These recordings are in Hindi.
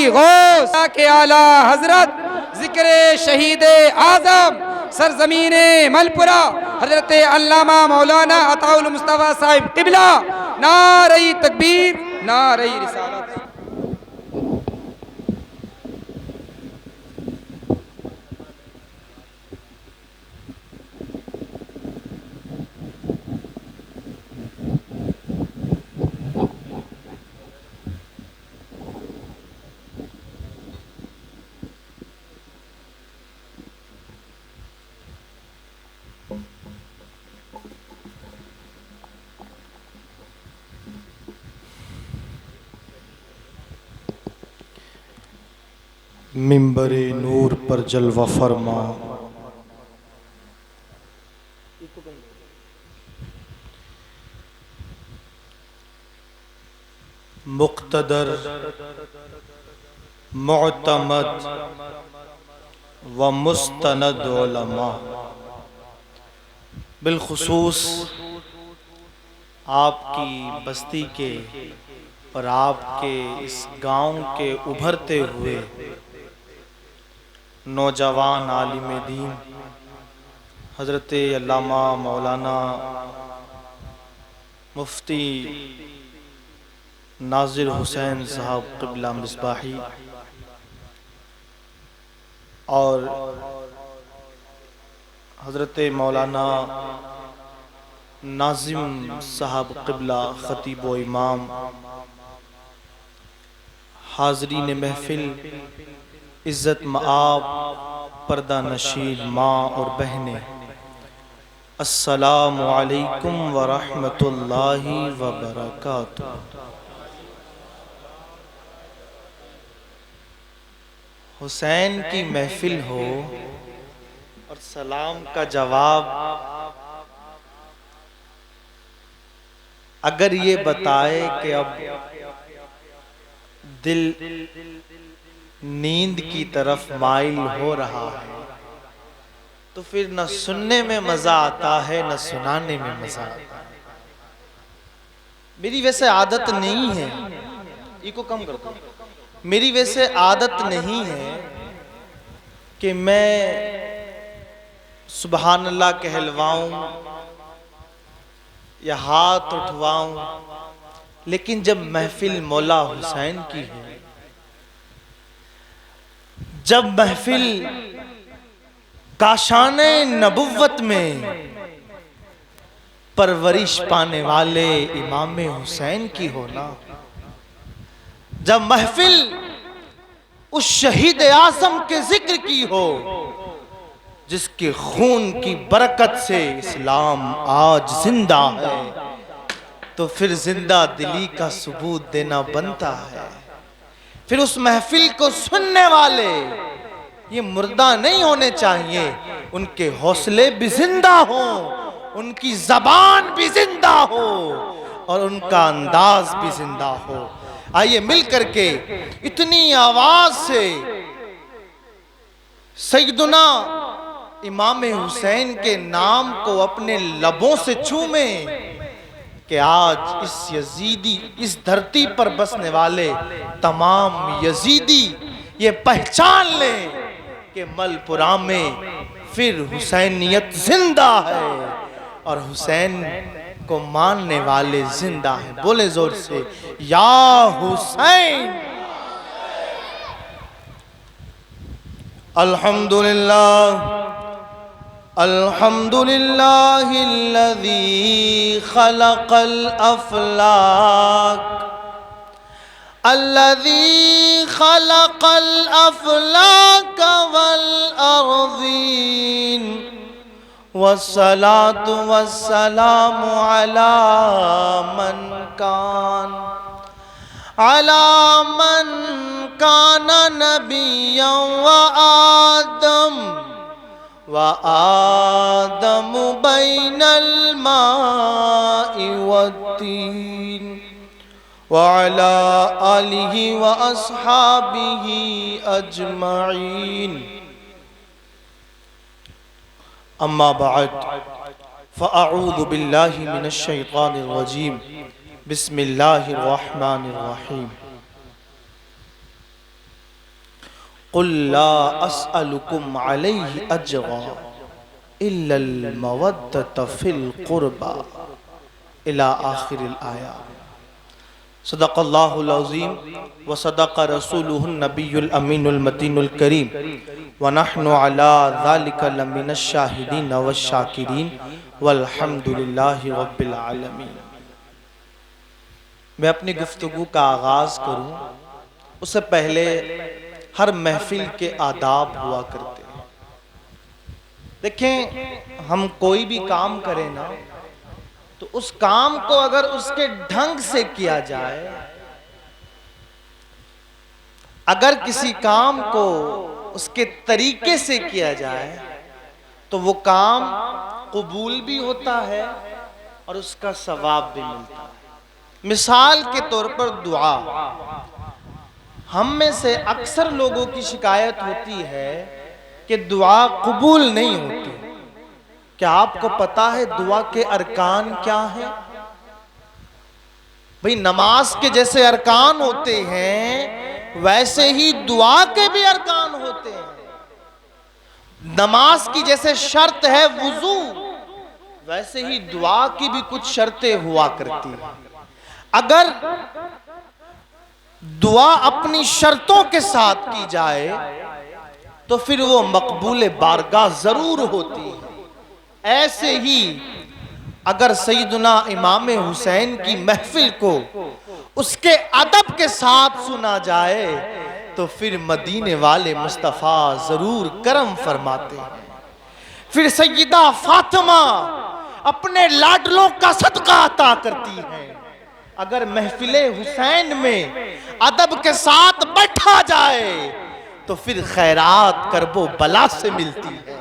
गौस के आला हजरत जिक्र शहीद आजम सरजमीन मलपुरा हजरत अल्लामा मौलाना अताउल मुस्तफा साहिब क़िबला। नारे तकबीर, नारे रिसालत। मिंबरे नूर पर जलवा फरमा, मुक़्तदर मुअतमद व मुस्तनद उलमा, बिलखुसूस आपकी बस्ती के और आपके इस गांव के उभरते हुए नौजवान आलिम दीन हज़रत अल्लामा मौलाना मुफ्ती नाज़िर हुसैन साहब क़िबला मिसबाही और हज़रत मौलाना नाज़िम साहब क़िबला ख़तीब व इमाम, हाज़रीन महफ़िल, इज़्ज़त मआब, पर्दा नशीन माँ और बहनें, अस्सलामु अलैकुम व रहमतुल्लाहि व बरकातुहू। हुसैन की महफिल हो और सलाम का जवाब अगर ये बताए कि अब दिल नींद की तरफ माइल हो रहा है, तो फिर न सुनने में मजा आता है न सुनाने में मजा आता है। मेरी वैसे आदत नहीं है, इको कम कर दो, मेरी वैसे आदत नहीं है कि मैं सुबहान अल्लाह कहलवाऊं या हाथ उठवाऊं, लेकिन जब महफिल मौला हुसैन की है, जब महफिल काशाने नबुव्वत में परवरिश पाने वाले इमाम हुसैन की हो ना, जब महफिल उस शहीद आज़म के जिक्र की हो जिसके खून की बरकत से इस्लाम आज जिंदा है, तो फिर जिंदा दिली का सबूत देना बनता है। फिर उस महफिल को सुनने वाले ये मुर्दा नहीं होने चाहिए, उनके हौसले भी जिंदा हो, उनकी जबान भी जिंदा हो और उनका अंदाज भी जिंदा हो। आइए मिल करके इतनी आवाज से सैयदुना इमाम हुसैन के नाम को अपने लबों से चूमे कि आज इस यजीदी, इस धरती पर बसने वाले तमाम यजीदी ये पहचान लें कि मलपुरा में फिर हुसैनियत जिंदा है और हुसैन को मानने वाले जिंदा हैं। बोले जोर से, या हुसैन। अल्हम्दुलिल्लाह अल्हम्दुलिल्लाहिल्लज़ी खलक़ल अफ़लाक अल्लज़ी खलक़ल अफ़लाक वल अर्ज़ीन वस्सलातु वस्सलामु अला मन कान नबिय्यन व आदम बैनल माइ वत्तीन व अला आलिहि व अस्हाबिहि अजमईन। अम्मा बाद फ़अऊज़ु बिल्लाहि मिनश शैतानिर रजीम। बिस्मिल्लाहिर रहमानिर रहीम। कुल ला अस्अलुकुम अलैहि अजरा इल्लल मवद्दत फिल कुर्बा इला आखिरिल आया। सदक़ल्लाहुल अज़ीम व सदक़ रसूलुहुन नबियुल अमीनुल मतीनुल करीम व नहनु अला ज़ालिका लमिनश शाहिदीन व शाकिरीन वल्हम्दुलिल्लाहि रब्बिल आलमीन। मैं अपनी गुफ्तगू का आगाज़ करूँ उससे पहले हर महफिल के आदाब हुआ करते हैं। देखें, हम कोई भी काम करें ना तो उस काम को अगर उसके ढंग से किया जाए, अगर किसी काम को उसके तरीके से किया जाए तो वो काम कबूल भी होता है और उसका सवाब भी मिलता है। मिसाल के तौर पर दुआ, हम में से अक्सर लोगों की शिकायत होती है कि दुआ कबूल नहीं होती। क्या आपको पता है दुआ के अरकान क्या हैं? भाई, नमाज के जैसे अरकान होते हैं वैसे ही दुआ के भी अरकान होते हैं। नमाज की जैसे शर्त है वुजू, वैसे ही दुआ की भी कुछ शर्तें हुआ करती हैं। अगर दुआ अपनी शर्तों के साथ की जाए तो फिर वो मकबूल बारगाह जरूर होती है। ऐसे ही अगर सैयदना इमाम हुसैन की महफिल को उसके अदब के साथ सुना जाए तो फिर मदीने वाले मुस्तफ़ा जरूर करम फरमाते हैं। फिर सैयदा फातिमा अपने लाडलों का सदका अता करती हैं। अगर महफिले हुसैन में अदब के साथ बैठा जाए तो फिर खैरात करबो बला से मिलती है।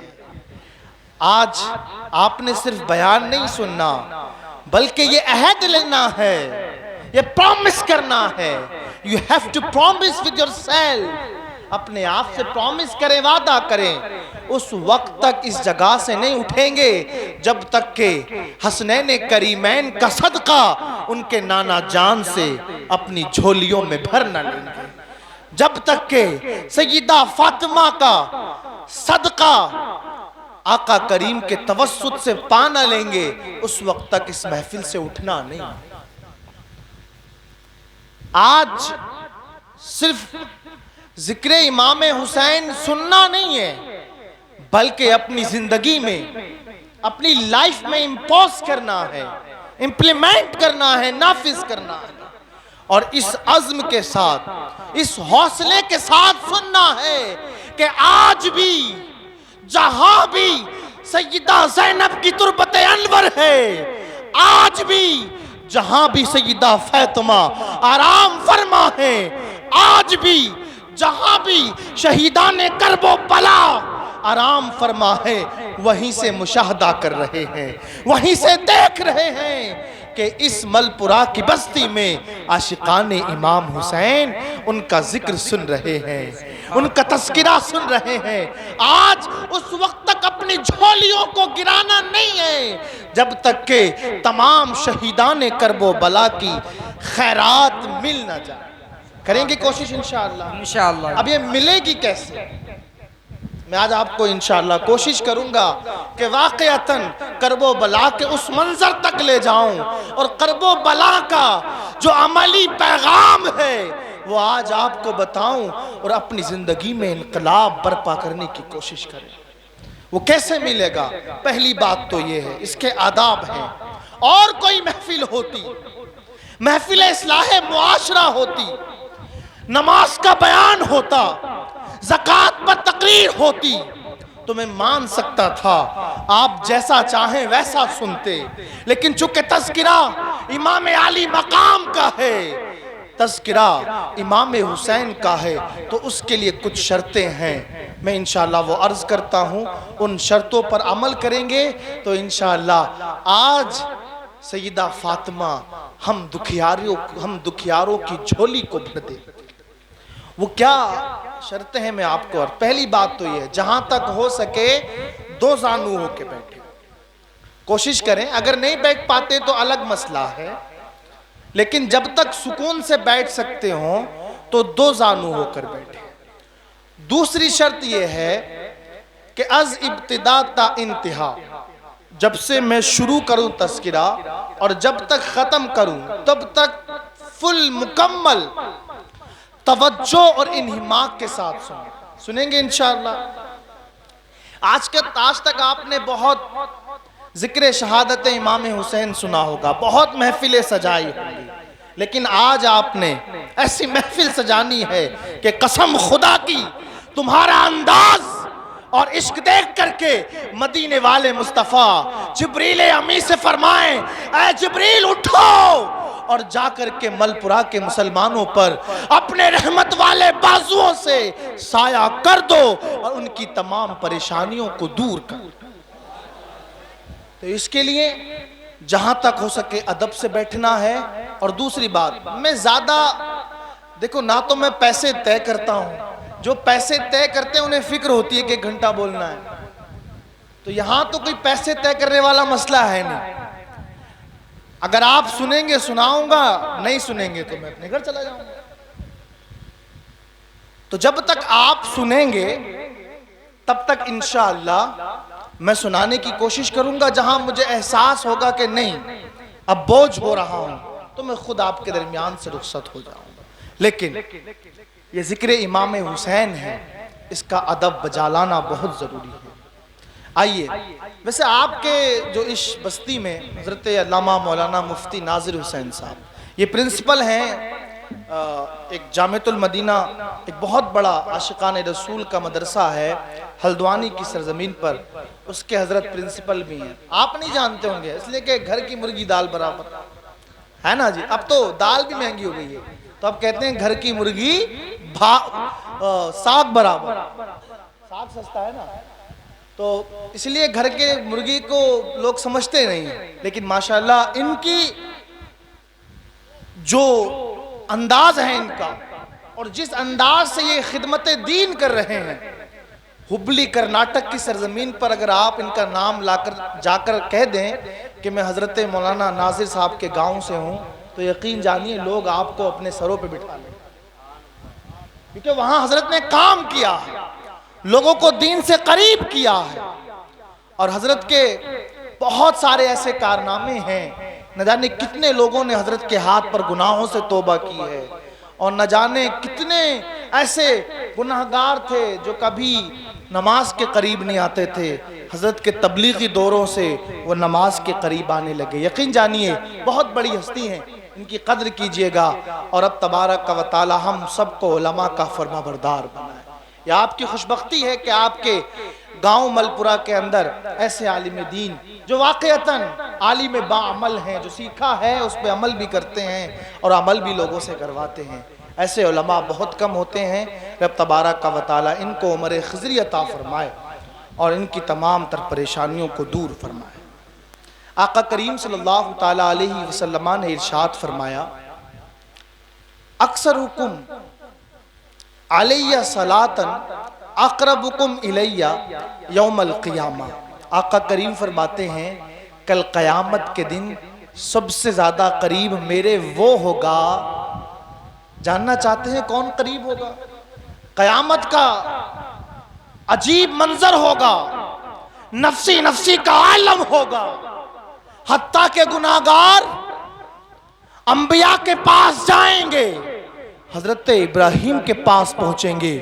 आज आपने सिर्फ बयान नहीं सुनना बल्कि ये अहद लेना है, ये प्रॉमिस करना है। You have to promise with yourself. अपने आप से प्रॉमिस करें, वादा करें। उस वक्त तक इस जगह से नहीं उठेंगे जब तक के हसनैन करीमैन का सदका उनके नाना जान से अपनी झोलियों में भर न लेंगे, जब तक के सैयदा फातिमा का सदका आका करीम के तवस्सुत से पा न लेंगे, उस वक्त तक इस महफिल से उठना नहीं। आज सिर्फ जिक्र इमाम हुसैन सुनना नहीं है बल्कि अपनी जिंदगी में, अपनी लाइफ में इंपोज करना है, इंप्लीमेंट करना है, नाफिज करना है। और इस अज़्म के साथ, इस हौसले के साथ सुनना है कि आज भी जहां भी सैयदा ज़ैनब की तुरबत अनवर है, आज भी जहां भी सैयदा फातिमा आराम फरमा है, आज भी जहां भी शहीदाने करबो बला आराम फरमा है, वहीं से मुशाहदा कर रहे हैं, वहीं से देख रहे हैं कि इस मलपुरा की बस्ती में आशिकाने इमाम हुसैन उनका जिक्र सुन रहे हैं, उनका तस्किरा सुन रहे हैं। आज उस वक्त तक अपनी झोलियों को गिराना नहीं है जब तक के तमाम शहीदाने करबो बला की खैरात मिल ना जाए। करेंगे कोशिश इंशाअल्लाह। इंशाअल्लाह। अब ये मिलेगी कैसे? मैं आज आपको इंशाअल्लाह कोशिश करूंगा कि वाक़अतन करबो बला के उस मंजर तक ले जाऊं और करबो बला का जो अमली पैगाम है वो आज आपको बताऊं और अपनी जिंदगी में इनकलाब बर्पा करने की कोशिश करें। वो कैसे मिलेगा? पहली बात तो ये है, इसके आदाब हैं। और कोई महफिल होती, महफिल इस्लाह मुआशरा होती, नमाज का बयान होता, ज़कात पर तकरीर होती तो मैं मान सकता था, आप जैसा चाहें वैसा सुनते। लेकिन चूंकि तज़किरा इमाम आली मकाम का है, तज़किरा इमाम हुसैन का है, तो उसके लिए कुछ शर्तें हैं। मैं इंशाअल्लाह वो अर्ज़ करता हूँ, उन शर्तों पर अमल करेंगे तो इंशाअल्लाह आज सैयदा फातिमा हम दुखियारों की झोली को भर दे। वो क्या शर्तें हैं मैं आपको, और पहली बात तो ये है, जहां तक हो सके दो जानू होके बैठे, कोशिश करें। अगर नहीं बैठ पाते तो अलग मसला है, लेकिन जब तक सुकून से बैठ सकते हो तो दो जानू होकर बैठे। दूसरी शर्त यह है कि अज इब्तिदा ता इंतहा, जब से मैं शुरू करूं तस्किरा और जब तक खत्म करूं तब तक फुल मुकम्मल तवज्जो और इन्हिमाक के साथ सुनेंगे इंशाअल्लाह। आज तक आपने बहुत जिक्र शहादत इमाम हुसैन सुना होगा, बहुत महफिलें सजाई होंगी, लेकिन आज आपने ऐसी महफिल सजानी है कि कसम खुदा की तुम्हारा अंदाज और इश्क देख करके मदीने वाले मुस्तफ़ा जिब्रील अमी से फरमाएं, ऐ जिब्रील उठो और जाकर के मलपुरा के मुसलमानों पर अपने रहमत वाले बाजुओं से साया कर दो और उनकी तमाम परेशानियों को दूर कर। तो इसके लिए जहां तक हो सके अदब से बैठना है। और दूसरी बात, मैं ज्यादा देखो ना तो मैं पैसे तय करता हूं, जो पैसे तय करते हैं उन्हें फिक्र होती है कि 1 घंटा बोलना है, तो यहां तो कोई पैसे तय करने वाला मसला है नहीं। अगर आप सुनेंगे सुनाऊंगा, नहीं सुनेंगे तो मैं अपने घर चला जाऊंगा। तो जब तक आप सुनेंगे तब तक इंशाअल्लाह मैं सुनाने की कोशिश करूंगा। जहां मुझे एहसास होगा कि नहीं अब बोझ हो रहा हूं तो मैं खुद आपके दरमियान से रुखसत हो जाऊंगा। लेकिन ये जिक्र इमाम हुसैन है, इसका अदब बजा लाना बहुत जरूरी है। आइए, वैसे आपके जो इस बस्ती में हज़रत अल्लामा मौलाना मुफ्ती नाज़िर हुसैन साहब, ये प्रिंसिपल हैं एक जामिअतुल मदीना, एक बहुत बड़ा आशिकान रसूल का मदरसा है हल्द्वानी की सरजमीन पर, उसके हजरत प्रिंसिपल भी हैं। आप नहीं जानते होंगे इसलिए कि घर की मुर्गी दाल बराबर है ना जी। अब तो दाल भी महंगी हो गई है, तो अब कहते हैं घर की मुर्गी साग बराबर, साग सस्ता है ना, तो इसलिए घर के मुर्गी को लोग समझते नहीं हैं। लेकिन माशाल्लाह इनकी जो अंदाज है इनका, और जिस अंदाज से ये खिदमत दीन कर रहे हैं, हुबली कर्नाटक की सरजमीन पर अगर आप इनका नाम लाकर जाकर कह दें कि मैं हजरत मौलाना नाजिर साहब के गांव से हूं, तो यकीन जानिए लोग आपको अपने सरों पे बिठा लें, क्योंकि वहां हजरत ने काम किया है, लोगों को दीन से करीब किया है। और हजरत के बहुत सारे ऐसे कारनामे हैं, न जाने कितने लोगों ने हजरत के हाथ पर गुनाहों से तौबा की है, और न जाने कितने ऐसे गुनाहगार थे जो कभी नमाज के करीब नहीं आते थे, हजरत के तबलीगी दौरों से वो नमाज के करीब आने लगे। यकीन जानिए बहुत बड़ी हस्ती हैं, इनकी कद्र कीजिएगा। और अब तबारक व तआला हम सबको उलमा का फरमाबरदार बनाए। यह आपकी खुशबख्ती है कि आपके गांव मलपुरा के अंदर ऐसे आलिम दीन जो वाक़अतन आलिम बाअमल हैं, जो सीखा है उस पर अमल भी करते हैं और अमल भी लोगों से करवाते हैं। ऐसे उलमा बहुत कम होते हैं। रब तबारक व तआला इनको उम्र खिज़री अता फरमाए और इनकी तमाम तर परेशानियों को दूर फरमाए। आका करीम सल्लल्लाहु तआला अलैहि वसल्लम ने इरशाद फरमाया, अक्सरुकुम अलैया सलातन अक़रबुकुम इलैया यौमल क़ियामा। आका करीम फरमाते हैं कल क़यामत के दिन सबसे ज़्यादा करीब मेरे वो होगा। जानना चाहते हैं कौन करीब होगा? क़यामत का अजीब मंजर होगा, नफ्सी नफ्सी का आलम होगा, हत्ता के गुनाहगार अंबिया के पास जाएंगे, हजरत इब्राहिम के पास पहुंचेंगे,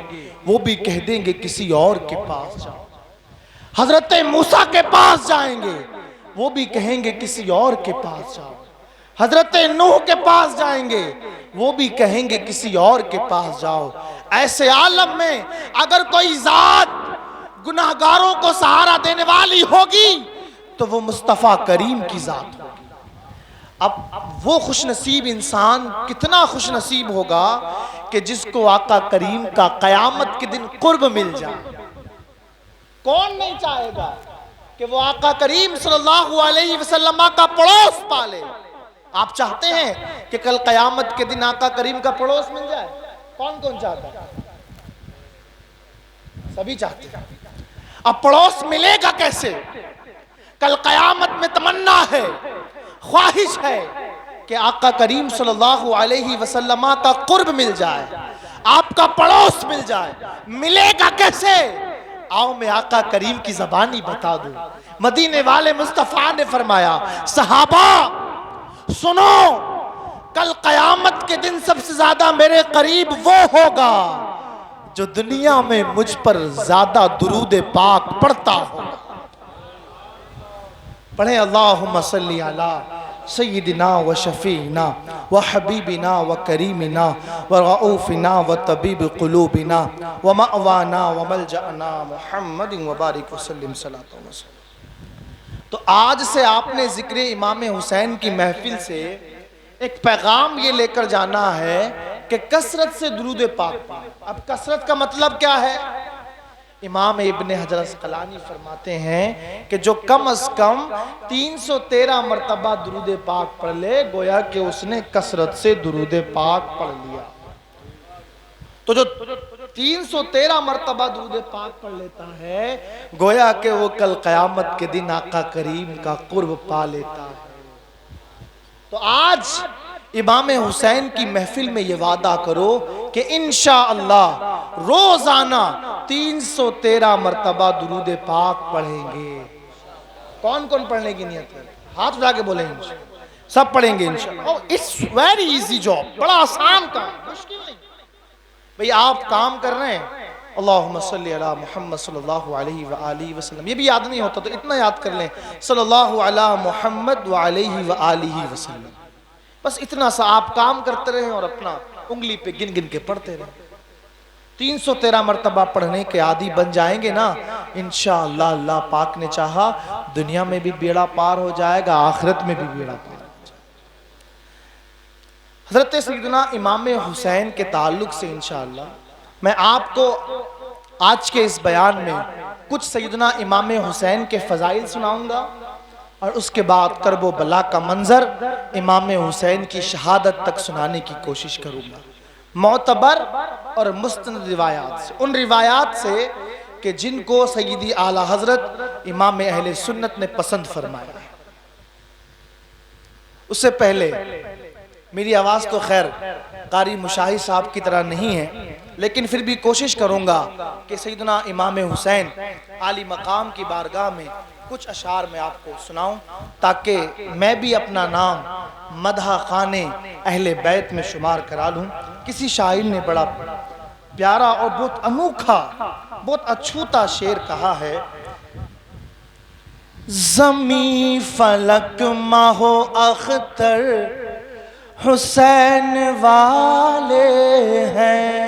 वो भी कह देंगे किसी और के पास जाओ। हजरत मूसा के पास जाएंगे, वो भी कहेंगे किसी और के पास जाओ। हजरत नूह के पास जाएंगे, वो भी कहेंगे किसी और के पास जाओ। ऐसे आलम में अगर कोई जात गुनाहगारों को सहारा देने वाली होगी तो वो मुस्तफ़ा करीम की जात होगी। अब वो खुशनसीब इंसान कितना खुशनसीब होगा कि जिसको आका करीम का क़यामत के दिन कुर्ब मिल जाए। कौन नहीं चाहेगा कि वो आका करीम सल्लल्लाहु अलैहि वसल्लम का पड़ोस पाले। आप चाहते हैं कि कल क़यामत के दिन आका करीम का पड़ोस मिल जाए? कौन कौन चाहता है? सभी चाहते हैं। अब पड़ोस मिलेगा कैसे? कल क़यामत में तमन्ना है, ख्वाहिश है कि आका करीम सल्लल्लाहु अलैहि वसल्लम का कुर्ब मिल जाए, आपका पड़ोस मिल जाए, मिलेगा कैसे? आओ मैं आका करीम की ज़बानी बता दूं। मदीने वाले मुस्तफ़ा ने फरमाया, सहाबा सुनो, कल क़यामत के दिन सबसे ज्यादा मेरे करीब वो होगा जो दुनिया में मुझ पर ज्यादा दुरूद पाक पढ़ता हो। पढ़े अल्लाहुम्मा सल्ली अला सय्यिदिना व शफीना व हबीबिना व करीमिना व रऊफिना व तबीब क़ुलूबिना व मअवाना व मलजअना मुहम्मदिन व बारिक वसल्लिम सल्लल्लाहु अलैहि वसल्लम। तो आज से आपने ज़िक्र इमाम हुसैन की महफिल से एक पैगाम ये लेकर जाना है कि कसरत से दुरूद पाक पढ़ें। अब कसरत का मतलब क्या है? इमाम इब्ने हजर अस्क़लानी फरमाते हैं कि जो कम अज कम 313 मरतबा दुरूद पाक पढ़ ले, गोया कि उसने कसरत से दुरूद पाक पढ़ लिया। तो जो 313 मरतबा दुरूद पाक पढ़ लेता है, गोया कि वो कल क़यामत के दिन आका करीम का कुर्ब पा लेता है। तो आज इमाम हुसैन की महफिल में ये वादा करो कि इंशाअल्लाह रोजाना 313 मरतबा दुरूद पाक पढ़ेंगे। कौन कौन पढ़ने की नियत है? हाथ उठा के बोले इंशाअल्लाह। सब पढ़ेंगे इंशाअल्लाह। इट्स वेरी इजी जॉब, बड़ा आसान काम, मुश्किल नहीं। भाई आप काम कर रहे हैं, अल्लाहुम्मा सल्ली अला मुहम्मद सल्लल्लाहु अलैहि व आलिहि वसल्लम, ये भी याद नहीं होता तो इतना याद कर लें, सल्लल्लाहु अला मुहम्मद व अलैहि व आलिहि वसल्लम। बस इतना सा आप काम करते रहें और अपना उंगली पे गिन गिन के पढ़ते रहें। 313 मरतबा पढ़ने के आदी बन जाएंगे ना, इंशाअल्लाह अल्लाह पाक ने चाहा दुनिया में भी बेड़ा पार हो जाएगा, आखिरत में भी बेड़ा पार हो जाएगा। हजरत सैयदना इमाम हुसैन के ताल्लुक से इंशाअल्लाह मैं आपको आज के इस बयान में कुछ सैयदना इमाम हुसैन के फ़ज़ाइल सुनाऊंगा और उसके बाद करबो बला का मंजर, इमाम हुसैन की शहादत तक सुनाने की कोशिश करूंगा, मोतबर और मुस्तनद रिवायात से, उन रिवायात से कि जिनको सय्यदी आला हजरत इमाम अहले सुन्नत ने पसंद फरमाया। उससे पहले मेरी आवाज़ तो खैर कारी मुशाहिद साहब की तरह नहीं है, लेकिन फिर भी कोशिश करूंगा कि सैयदना इमाम हुसैन आली मकाम की बारगाह में कुछ अशार में आपको सुनाऊं, ताकि मैं भी अपना नाम मदहा खाने अहले बैत में शुमार करा लूं। किसी शायर ने बड़ा प्यारा और बहुत अनोखा, बहुत अछूता शेर कहा है, ज़मी फलक माहो अख्तर हुसैन वाले हैं।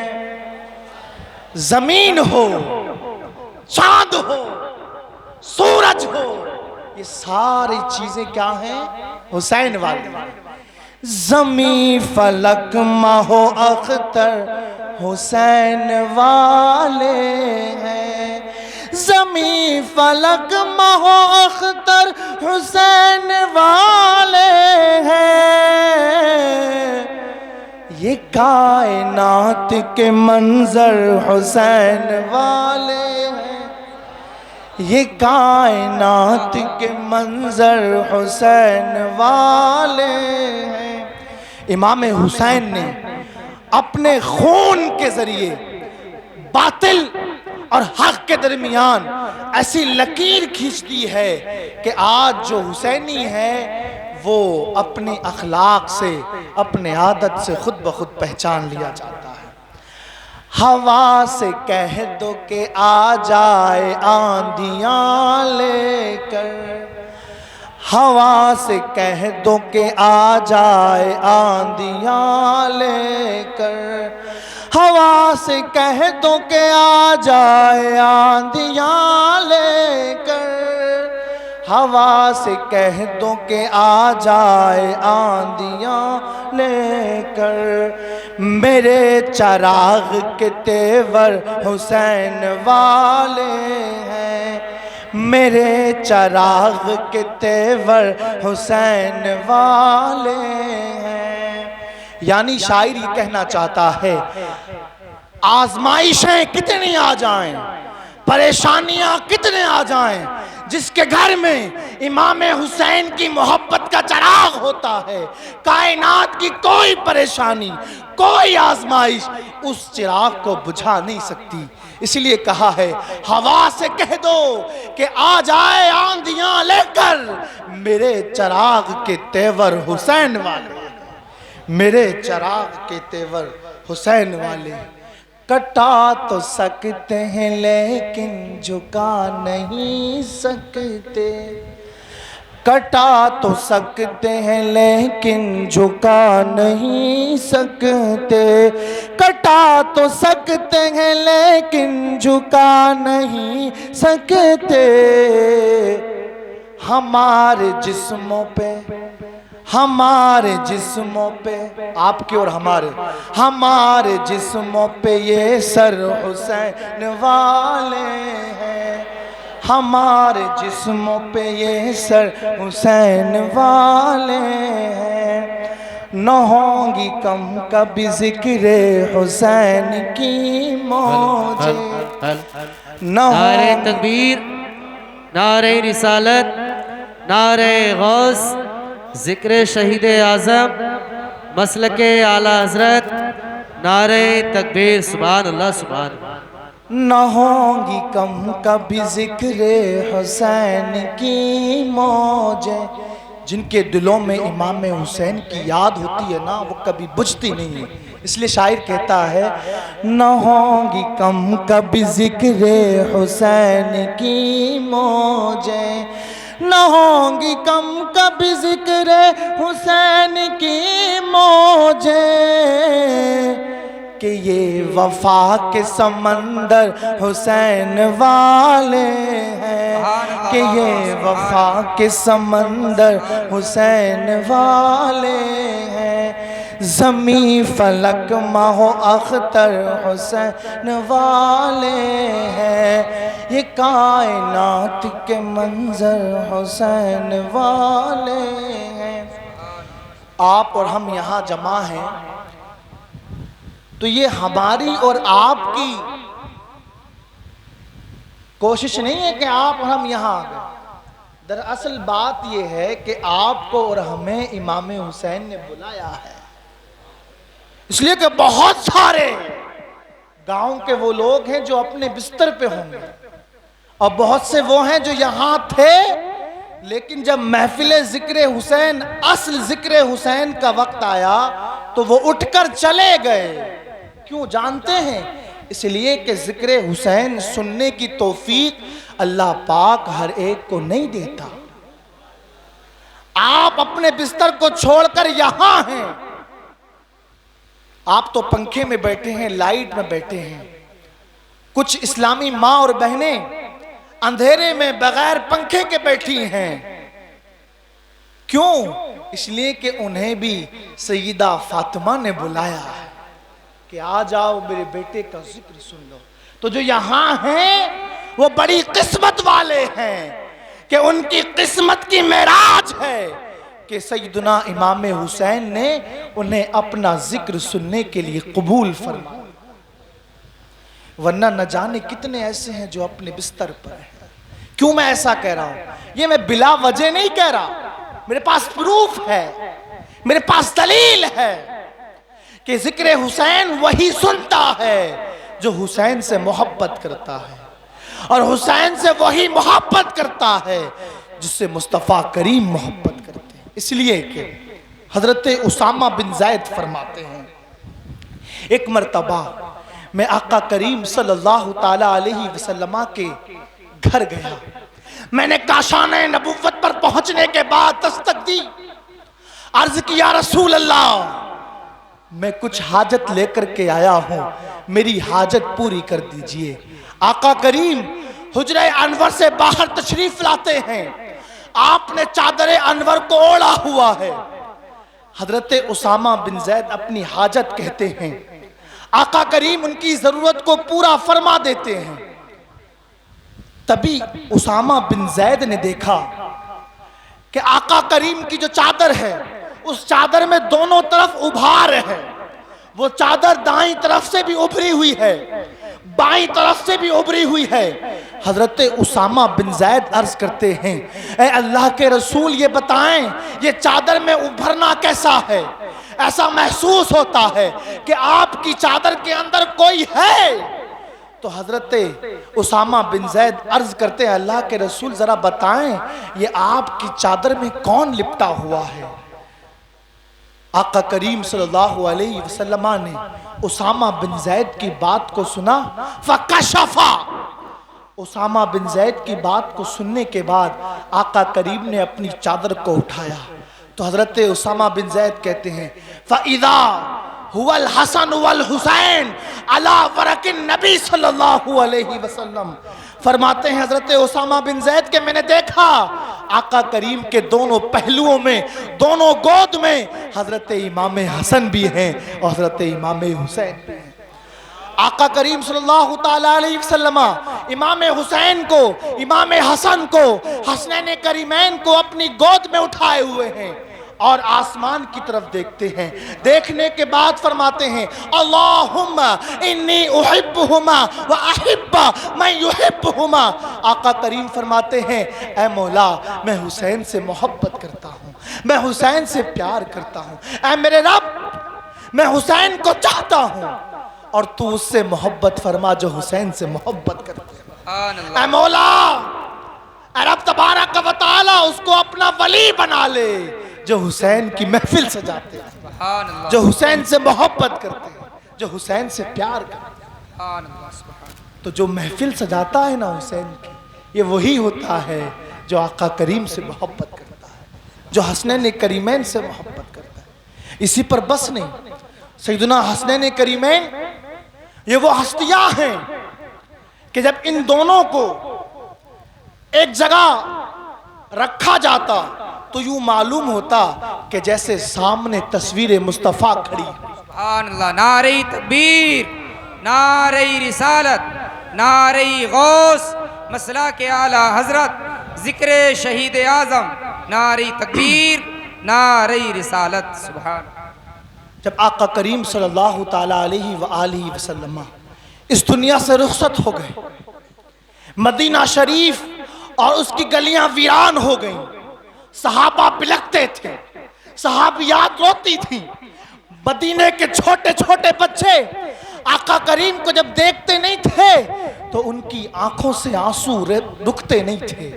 जमीन हो, चांद हो, सूरज हो, ये सारी चीजें क्या हैं? हुसैन वाले। जमी फलक माहो अख्तर हुसैन वाले हैं। जमी फलक माहो अख्तर हुसैन वाले हैं। ये कायनात के मंजर हुसैन वाले हैं। ये कायनात के मंजर हुसैन वाले हैं। इमाम हुसैन ने अपने खून के जरिए बातिल और हक के दरमियान ऐसी लकीर खींच दी है कि आज जो हुसैनी है वो अपनी अखलाक से, अपने आदत से खुद ब खुद पहचान लिया जाता है। हवा से कह दो कि आ जाए आंधियां लेकर, हवा से कह दो कि आ जाए आंधियां लेकर, हवा से कह दो कि आ जाए आंधियां लेकर, हवा से कह दो कि आ जाए आंधियां लेकर। मेरे चराग के तेवर हुसैन वाले हैं। मेरे चराग के तेवर हुसैन वाले हैं। यानी शायर ये कहना चाहता है, आजमाइशें कितनी आ जाएं, परेशानियां कितने आ जाएं, जिसके घर में इमाम हुसैन की मोहब्बत का चिराग होता है, कायनात की कोई परेशानी, कोई आजमाइश उस चिराग को बुझा नहीं सकती। इसलिए कहा है, हवा से कह दो कि आ जाए आंधियां लेकर, मेरे चिराग के तेवर हुसैन वाले, मेरे चिराग के तेवर हुसैन वाले। कटा तो सकते हैं लेकिन झुका नहीं सकते, कटा तो सकते हैं लेकिन झुका नहीं सकते, कटा तो सकते हैं लेकिन झुका नहीं सकते। हमारे जिस्मों पे, हमारे जिस्मों पे, आपके और हमारे जिस्मों पे ये सर हुसैन वाले हैं, हमारे जिस्मों पे ये सर हुसैन वाले हैं। न होंगी कम कभी जिक्र हुसैन की मौजे, नारे तकबीर, नारे रिसालत, नारे गौस, जिक्र शहीद आज़म, मसलके आला हजरत, नारे तकबीर, सुभान अल्लाह सुभान अल्लाह। न होंगी कम कभी जिक्र हुसैन की मौजे, जिनके दिलों में इमाम हुसैन की याद होती है ना, वो कभी बुझती नहीं है। इसलिए शायर कहता है, न होंगी कम कभी जिक्र हुसैन की मौजे, न होंगी कम कभी जिक्र हुसैन की मौजे, कि ये वफा के समंदर हुसैन वाले हैं, कि ये वफा के समंदर हुसैन वाले हैं। ज़मी फलक माहो अख्तर हुसैन वाले हैं, ये कायनात के मंजर हुसैन वाले हैं। आप और हम यहाँ जमा हैं तो ये हमारी और आपकी कोशिश नहीं है कि आप और हम यहाँ आ गए। दरअसल बात यह है कि आपको और हमें इमाम हुसैन ने बुलाया है, इसलिए कि बहुत सारे गांव के वो लोग हैं जो अपने बिस्तर पे होंगे, और बहुत से वो हैं जो यहाँ थे, लेकिन जब महफिल जिक्र हुसैन, असल जिक्र हुसैन का वक्त आया तो वो उठकर चले गए। क्यों जानते हैं? इसलिए कि जिक्र हुसैन सुनने की तौफीक अल्लाह पाक हर एक को नहीं देता। आप अपने बिस्तर को छोड़कर यहां हैं, आप तो पंखे में बैठे हैं, लाइट में बैठे हैं। कुछ इस्लामी माँ और बहनें अंधेरे में बगैर पंखे के बैठी हैं। क्यों? इसलिए कि उन्हें भी सईदा फातिमा ने बुलाया है कि आ जाओ मेरे बेटे का जिक्र सुन लो। तो जो यहां हैं वो बड़ी किस्मत वाले हैं कि उनकी किस्मत की मेराज है कि सैयदना इमाम हुसैन ने उन्हें अपना जिक्र सुनने के लिए कबूल फरमाया। वरना न जाने कितने ऐसे हैं जो अपने बिस्तर पर हैं। क्यों मैं ऐसा कह रहा हूं? ये मैं बिला वजह नहीं कह रहा, मेरे पास प्रूफ है, मेरे पास दलील है कि जिक्र हुसैन वही सुनता है जो हुसैन से मोहब्बत करता है, और हुसैन से वही मोहब्बत करता है जिससे मुस्तफ़ा करीम मोहब्बत करते हैं। इसलिए कि हजरत उसामा बिन ज़ैद फरमाते हैं, एक मर्तबा मैं आका करीम सल्लल्लाहु ताला अलैहि वसल्लम के घर गया। मैंने काशाने नबुव्वत पर पहुंचने के बाद दस्तक दी, अर्ज किया रसूल अल्लाह, मैं कुछ हाजत लेकर के आया हूं, मेरी हाजत पूरी कर दीजिए। आका करीम हुजरे अनवर से बाहर तशरीफ लाते हैं, आपने चादर अनवर को ओढ़ा हुआ है। हजरत उसामा बिन ज़ैद अपनी हाजत कहते हैं, आका करीम उनकी जरूरत को पूरा फरमा देते हैं। तभी उसामा बिन ज़ैद ने देखा कि आका करीम की जो चादर है उस चादर में दोनों तरफ उभार है। वो चादर दाईं तरफ से भी उभरी हुई है, बाईं तरफ से भी उभरी हुई है। हजरत उसामा बिन जैद अर्ज करते हैं, ए अल्लाह के रसूल ये बताएं ये चादर में उभरना कैसा है? ऐसा महसूस होता है कि आपकी चादर के अंदर कोई है। तो हजरत उसामा बिन जैद अर्ज करते हैं, अल्लाह के रसूल जरा बताएं ये आपकी चादर में कौन लिपटा हुआ है? आका करीम सल्लल्लाहु अलैहि वसल्लम ने उसामा बिन जैद की बात को सुना। फकशफा, उसामा बिन जैद की बात को सुनने के बाद आका करीम ने अपनी चादर को उठाया तो हजरत उसामा बिन जैद कहते हैं, फ़इज़ा हुवल हसन वल हुसैन अला वरकिन नबी सल्लल्लाहु अलैहि वसल्लम। फरमाते हैं हजरत उसामा बिन जैद के मैंने देखा आका करीम के दोनों पहलुओं में, दोनों गोद में हजरत इमाम हसन भी हैं और हजरत इमाम हुसैन भी हैं। आका करीम सल्लल्लाहु ताला अलैहि वसल्लम इमाम हुसैन को, इमाम हसन को, हसनैन करीमैन को अपनी गोद में उठाए हुए हैं और आसमान की तरफ देखते हैं। देखने के बाद फरमाते हैं, अल्लाहुम्मा इन्नी उहिब्बुहुमा व अहिब्बु मैं युहिब्बुहुमा। आका करीम फरमाते हैं, ऐ मौला मैं हुसैन से मोहब्बत करता हूँ, मैं हुसैन से प्यार करता हूँ। ऐ मेरे रब मैं हुसैन को चाहता हूँ और तू उससे मोहब्बत फरमा जो हुसैन से मोहब्बत करते हैं। ऐ मौला, ऐ रब तबारक व तआला उसको अपना वली बना ले जो हुसैन की महफिल सजाते हैं, जो हुसैन से मोहब्बत करते हैं, जो हुसैन से प्यार करते हैं। तो जो महफिल सजाता है ना हुसैन की, ये वही होता है जो आका करीम से मोहब्बत करता है, जो हसनैन करीमैन से मोहब्बत करता है। इसी पर बस नहीं, सैयदना हसनैन करीमैन ये वो हस्तियां हैं कि जब इन दोनों को एक जगह रखा जाता तो यूं मालूम होता कि जैसे सामने तस्वीर मुस्तफ़ा खड़ी। सुभान अल्लाह। नारे तकबीर, नारे रिसालत, नारे गौस, मसला के आला हजरत, जिक्र शहीद आजम, नारे तकबीर, नारे रिसालत। सुभान। जब आका करीम सल्लल्लाहु ताला अलैहि व आलिहि वसल्लम इस दुनिया से रुखसत हो गए, मदीना शरीफ और उसकी गलियां वीरान हो गईं, सहाबा बिलखते थे, सहाबियात रोती थी, मदीने के छोटे छोटे बच्चे आका करीम को जब देखते नहीं थे तो उनकी आंखों से आंसू रुकते नहीं थे।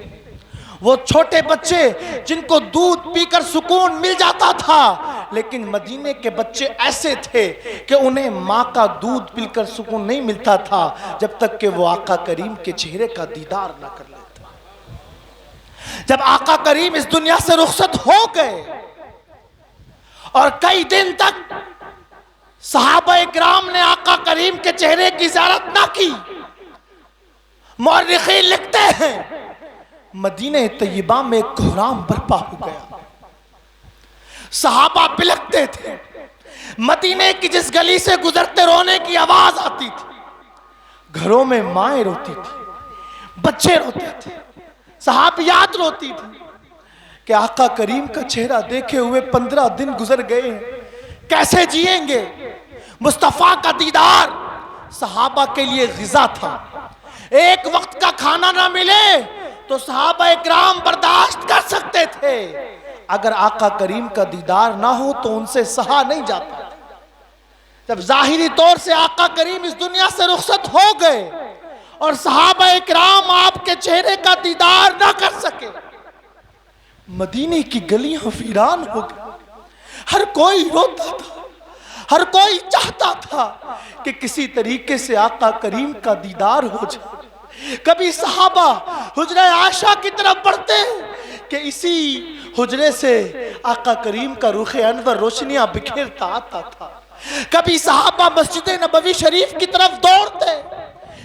वो छोटे बच्चे जिनको दूध पीकर सुकून मिल जाता था, लेकिन मदीने के बच्चे ऐसे थे कि उन्हें माँ का दूध पीकर सुकून नहीं मिलता था जब तक कि वो आका करीम के चेहरे का दीदार न कर लेते। जब आका करीम इस दुनिया से रुखसत हो गए और कई दिन तक सहाबा इकराम ने आका करीम के चेहरे की ज़ियारत ना की, मौर्रिखीन लिखते हैं मदीने तैयबा में कोहराम बर्पा हो गया। सहाबा बिलखते थे, मदीने की जिस गली से गुजरते रोने की आवाज आती थी। घरों में माएँ रोती थी, बच्चे रोते थे, सहाबियात रोती थी कि आका करीम का चेहरा देखे हुए 15 दिन गुजर गए, कैसे जिएंगे। मुस्तफ़ा का दीदार सहाबा के लिए ग़िज़ा था। एक वक्त का खाना ना मिले तो सहाबा इकराम बर्दाश्त कर सकते थे, अगर आका करीम का दीदार ना हो तो उनसे सहा नहीं जाता। जब ज़ाहिरी तौर से आका करीम इस दुनिया से रुखसत हो गए और सहाबा इकराम आपके चेहरे का दीदार ना कर सके, मदीने की गलियां वीरान हो गई। हर कोई रोता था, हर कोई चाहता था कि किसी तरीके से आका करीम का दीदार हो जाए। कभी सहाबा हुजरे आयशा की तरफ बढ़ते कि इसी हुजरे से आका करीम का रुख अनवर रोशनियां बिखेरता आता था। कभी सहाबा मस्जिद नबवी शरीफ की तरफ दौड़ते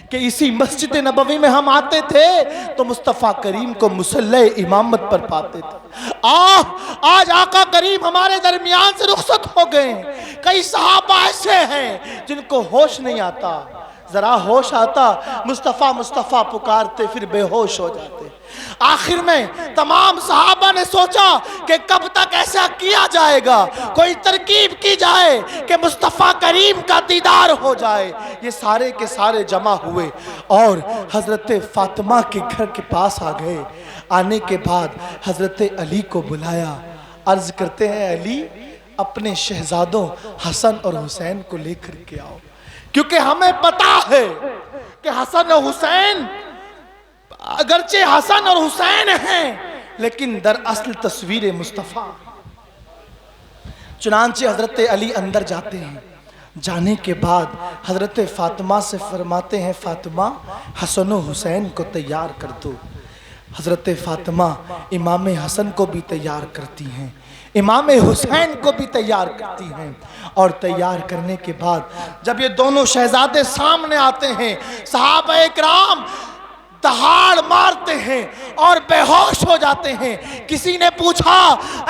कि इसी मस्जिद नबवी में हम आते थे तो मुस्तफ़ा करीम को मुसल्ले इमामत पर पाते थे। आज आका करीम हमारे दरमियान से रुखसत हो गए। कई सहाबा ऐसे हैं जिनको होश नहीं आता, जरा होश आता, मुस्तफ़ा मुस्तफ़ा पुकारते, फिर बेहोश हो जाते। आखिर में तमाम सहाबा ने सोचा कि कब तक ऐसा किया जाएगा, कोई तरकीब की जाए कि मुस्तफ़ा करीम का दीदार हो जाए। ये सारे के सारे जमा हुए और हज़रत फातिमा के घर के पास आ गए। आने के बाद हज़रत अली को बुलाया, अर्ज करते हैं अली अपने शहजादों हसन और हुसैन को लेकर के आओ, क्योंकि हमें पता है कि हसन और हुसैन अगरचे हसन और हुसैन हैं लेकिन दरअसल तस्वीर मुस्तफ़ा। चुनांचे हजरत अली अंदर जाते हैं। जाने के बाद हजरत फातिमा से फरमाते हैं फातिमा हसन और हुसैन को तैयार कर दो। हजरत फातिमा इमाम हसन को भी तैयार करती हैं, इमाम हुसैन को भी तैयार करती हैं। और तैयार करने के बाद जब ये दोनों शहजादे सामने आते हैं, सहाबा इकराम दहाड़ मारते हैं और बेहोश हो जाते हैं। किसी ने पूछा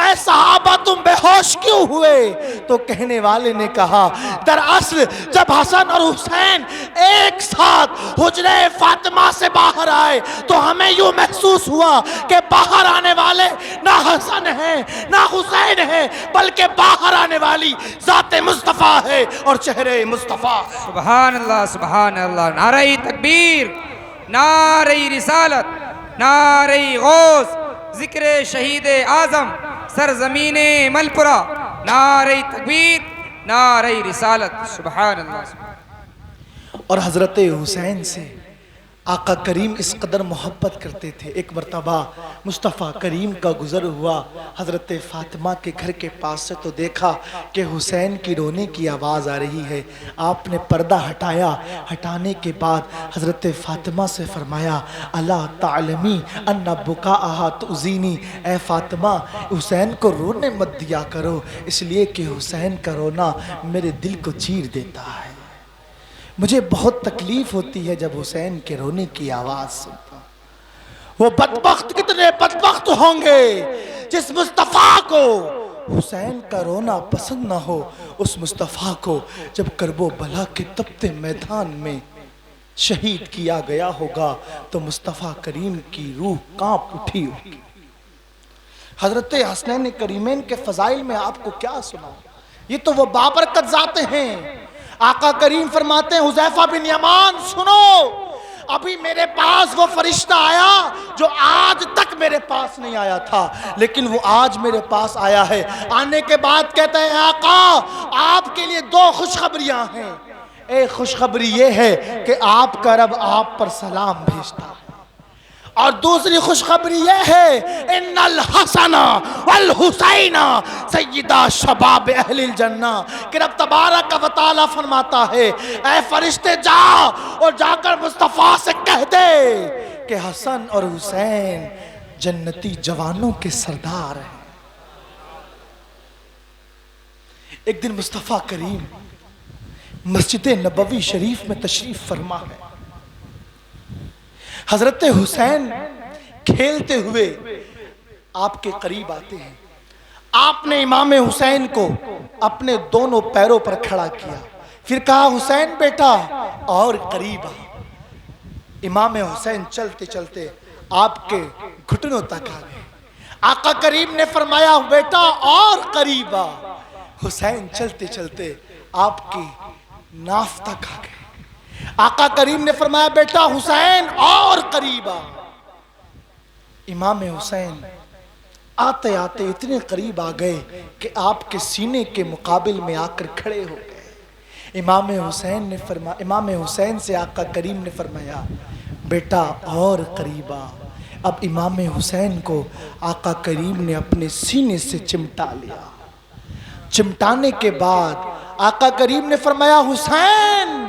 ऐ सहाबा तुम बेहोश क्यों हुए? तो कहने वाले ने कहा दरअसल जब हसन और हुसैन एक साथ हुजरे फातिमा से बाहर आए तो हमें यूं महसूस हुआ कि बाहर आने वाले ना हसन है ना हुसैन है, बल्कि बाहर आने वाली ज़ाते मुस्तफ़ा है और चेहरे मुस्तफ़ा है। सुभान अल्लाह, सुभान अल्लाह। नारे तकबीर, नारे रिसालत, नारे गौस, जिक्र शहीद आज़म सरजमीने मलपुरा, नारे तकबीर, नारे रिसालत। सुभान अल्लाह। और हज़रत हुसैन से आका करीम इस कदर मोहब्बत करते थे। एक मरतबा मुस्तफ़ा करीम का गुज़र हुआ हज़रत फ़ातिमा के घर के पास से, तो देखा कि हुसैन की रोने की आवाज़ आ रही है। आपने पर्दा हटाया, हटाने के बाद हज़रत फ़ातिमा से फरमाया अला तालमी अन्ना बुका आहा तुज़ीनी, ए फ़ातिमा हुसैन को रोने मत दिया करो, इसलिए कि हुसैन का रोना मेरे दिल को चीर देता है। मुझे बहुत तकलीफ होती है जब हुसैन के रोने की आवाज़ सुनता हूँ। वो बदबख्त कितने बदबख्त होंगे जिस मुस्तफ़ा को हुसैन का रोना पसंद ना हो, उस मुस्तफ़ा को जब करबो बला के तपते मैदान में शहीद किया गया होगा तो मुस्तफ़ा करीम की रूह कांप उठी होगी। हज़रत हसनैन करीमैन के फ़ज़ाइल में आपको क्या सुना, ये तो वो बाबरकत ज़ाते हैं। आका करीम फरमाते हैं हुज़ैफा बिन यमान सुनो, अभी मेरे पास वो फरिश्ता आया जो आज तक मेरे पास नहीं आया था, लेकिन वो आज मेरे पास आया है। आने के बाद कहते हैं आका आपके लिए दो खुशखबरियां हैं। एक खुशखबरी ये है कि आपका रब आप पर सलाम भेजता है, और दूसरी खुशखबरी यह है इन्नल हसना वल हुसैना सय्यदा शबाब अहलिल जन्ना, कि रब तबारक व तआला फरमाता है ऐ फरिश्ते जाओ और जाकर मुस्तफ़ा से कह दे कि हसन और हुसैन जन्नती जवानों के सरदार हैं। एक दिन मुस्तफ़ा करीम मस्जिद नबवी शरीफ में तशरीफ फरमा है। हजरत हुसैन खेलते हुए आपके करीब आते हैं। आपने इमाम हुसैन को अपने दोनों पैरों पर खड़ा किया, फिर कहा हुसैन बेटा और करीब आ। इमाम हुसैन चलते चलते आपके घुटनों तक आ गए। आका करीम ने फरमाया बेटा और करीब आ। हुसैन चलते चलते आपकी नाफ तक आ गए। आका करीम ने फरमाया बेटा हुसैन और करीब आ। इमाम हुसैन आते आते इतने करीब आ गए कि आपके सीने के मुकाबिल में आकर खड़े हो गए। इमाम हुसैन से आका करीम ने फरमाया बेटा और करीब आ। अब इमाम हुसैन को आका करीम ने अपने सीने से चिमटा लिया। चिमटाने के बाद आका करीम ने फरमाया हुसैन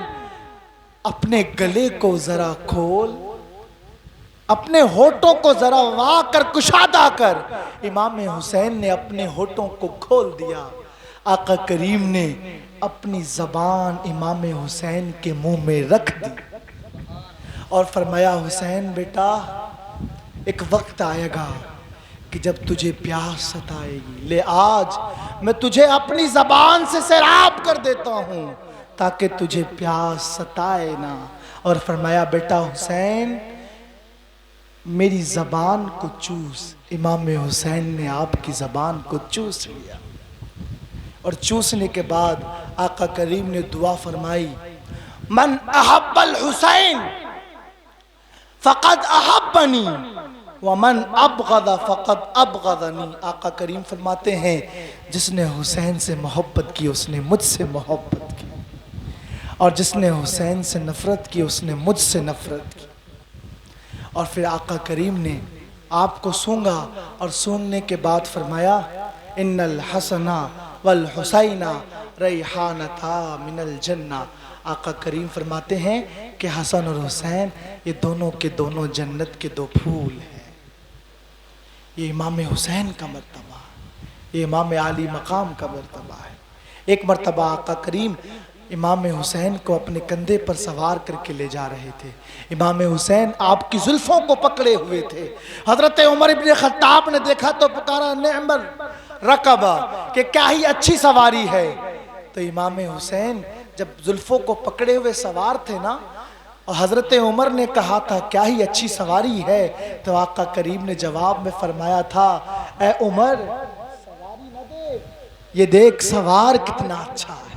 अपने गले को जरा खोल, अपने होठों को जरा वाह कर कुशादा कर। इमाम हुसैन ने अपने होठों को खोल दिया। आका करीम ने अपनी जबान इमाम हुसैन के मुंह में रख दी और फरमाया हुसैन बेटा एक वक्त आएगा कि जब तुझे प्यास सताएगी, ले आज मैं तुझे अपनी जबान से सैराब कर देता हूँ, ताकि तुझे प्यास सताए ना। और फरमाया बेटा हुसैन मेरी जबान को चूस। इमाम हुसैन ने आपकी जबान को चूस लिया और चूसने के बाद आका करीम ने दुआ फरमाई, मन अहब्बल हुसैन फ़क़द अहब्बनी व मन अबग़ज़ फ़क़द अबग़ज़नी। आका करीम फरमाते हैं जिसने हुसैन से मोहब्बत की उसने मुझसे मोहब्बत की, और जिसने हुसैन से नफ़रत की उसने मुझसे नफ़रत की। और फिर आका करीम ने आपको सूंघा और सूंघने के बाद फरमाया, इन्नल हसना वल हुसैना रैहानता मिनल जन्ना। आका करीम फरमाते हैं कि हसन और हुसैन ये दोनों के दोनों जन्नत के दो फूल हैं। ये इमाम हुसैन का मर्तबा है, ये इमाम आली मकाम का मर्तबा है। एक मर्तबा आका करीम इमाम हुसैन को अपने कंधे पर सवार करके ले जा रहे थे। इमाम हुसैन आपकी जुल्फों को पकड़े हुए थे। हजरत उमर इब्न खत्ताब ने देखा तो पुकारा, नेमल रकबा, कि क्या ही अच्छी सवारी है। तो इमाम हुसैन जब जुल्फों को पकड़े हुए सवार थे ना, और हजरत उमर ने कहा था क्या ही अच्छी सवारी है, तो आका करीम ने जवाब में फरमाया था, ए उमर सवारी न देख, ये देख सवार कितना अच्छा है।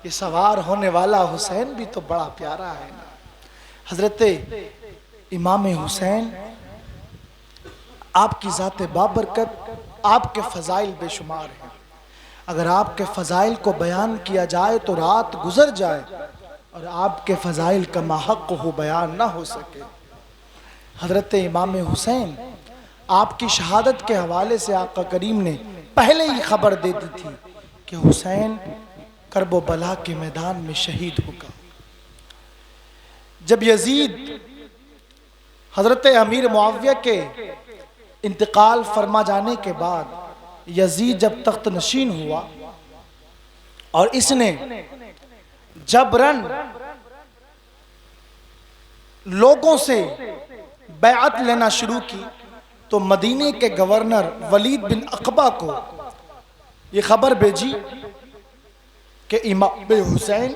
ये सवार होने वाला हुसैन भी तो बड़ा प्यारा है ना। हजरत इमाम हुसैन आपकी ज़ात बाबरकत, आपके फ़ज़ाइल बेशुमार हैं। अगर आपके फ़ज़ाइल को बयान किया जाए तो रात गुजर जाए और आपके फ़ज़ाइल का माहक़ हो बयान ना हो सके। हज़रत इमाम हुसैन आपकी शहादत के हवाले से आका करीम ने पहले ही खबर दे दी थी कि हुसैन करबो बला के मैदान में शहीद होगा। जब यजीद हज़रत अमीर मुआविया के इंतकाल फरमा जाने के बाद यजीद जब तख्त नशीन हुआ और इसने जबरन लोगों से बैअत लेना शुरू की, तो मदीने के गवर्नर वलीद बिन अकबा को ये खबर भेजी कि इमाम हुसैन,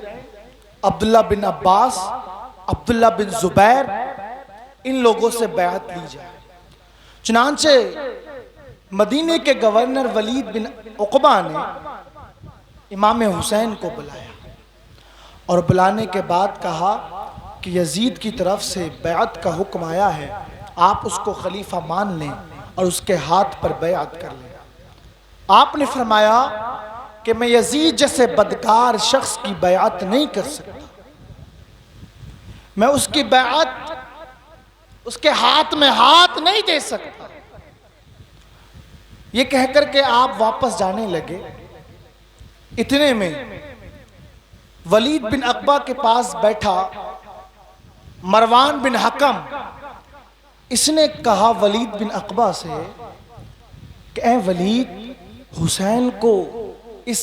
अब्दुल्ला बिन अब्बास, अब्दुल्ला बिन जुबैर, इन लोगों से बैअत ली जाए। चुनांचे मदीने के गवर्नर वलीद बिन उक़बा ने इमाम हुसैन को बुलाया और बुलाने के बाद कहा कि यजीद की तरफ से बैअत का हुक्म आया है, आप उसको खलीफा मान लें और उसके हाथ पर बैअत कर लें। आपने फरमाया कि मैं यजीद जैसे बदकार शख्स की बैअत नहीं कर सकता, मैं उसकी बैअत उसके हाथ में हाथ नहीं दे सकता। ये कहकर के आप वापस जाने लगे। इतने में वलीद बिन अकबा के पास बैठा मरवान बिन हकम, इसने कहा वलीद बिन अकबा से कि ए वलीद, हुसैन को इस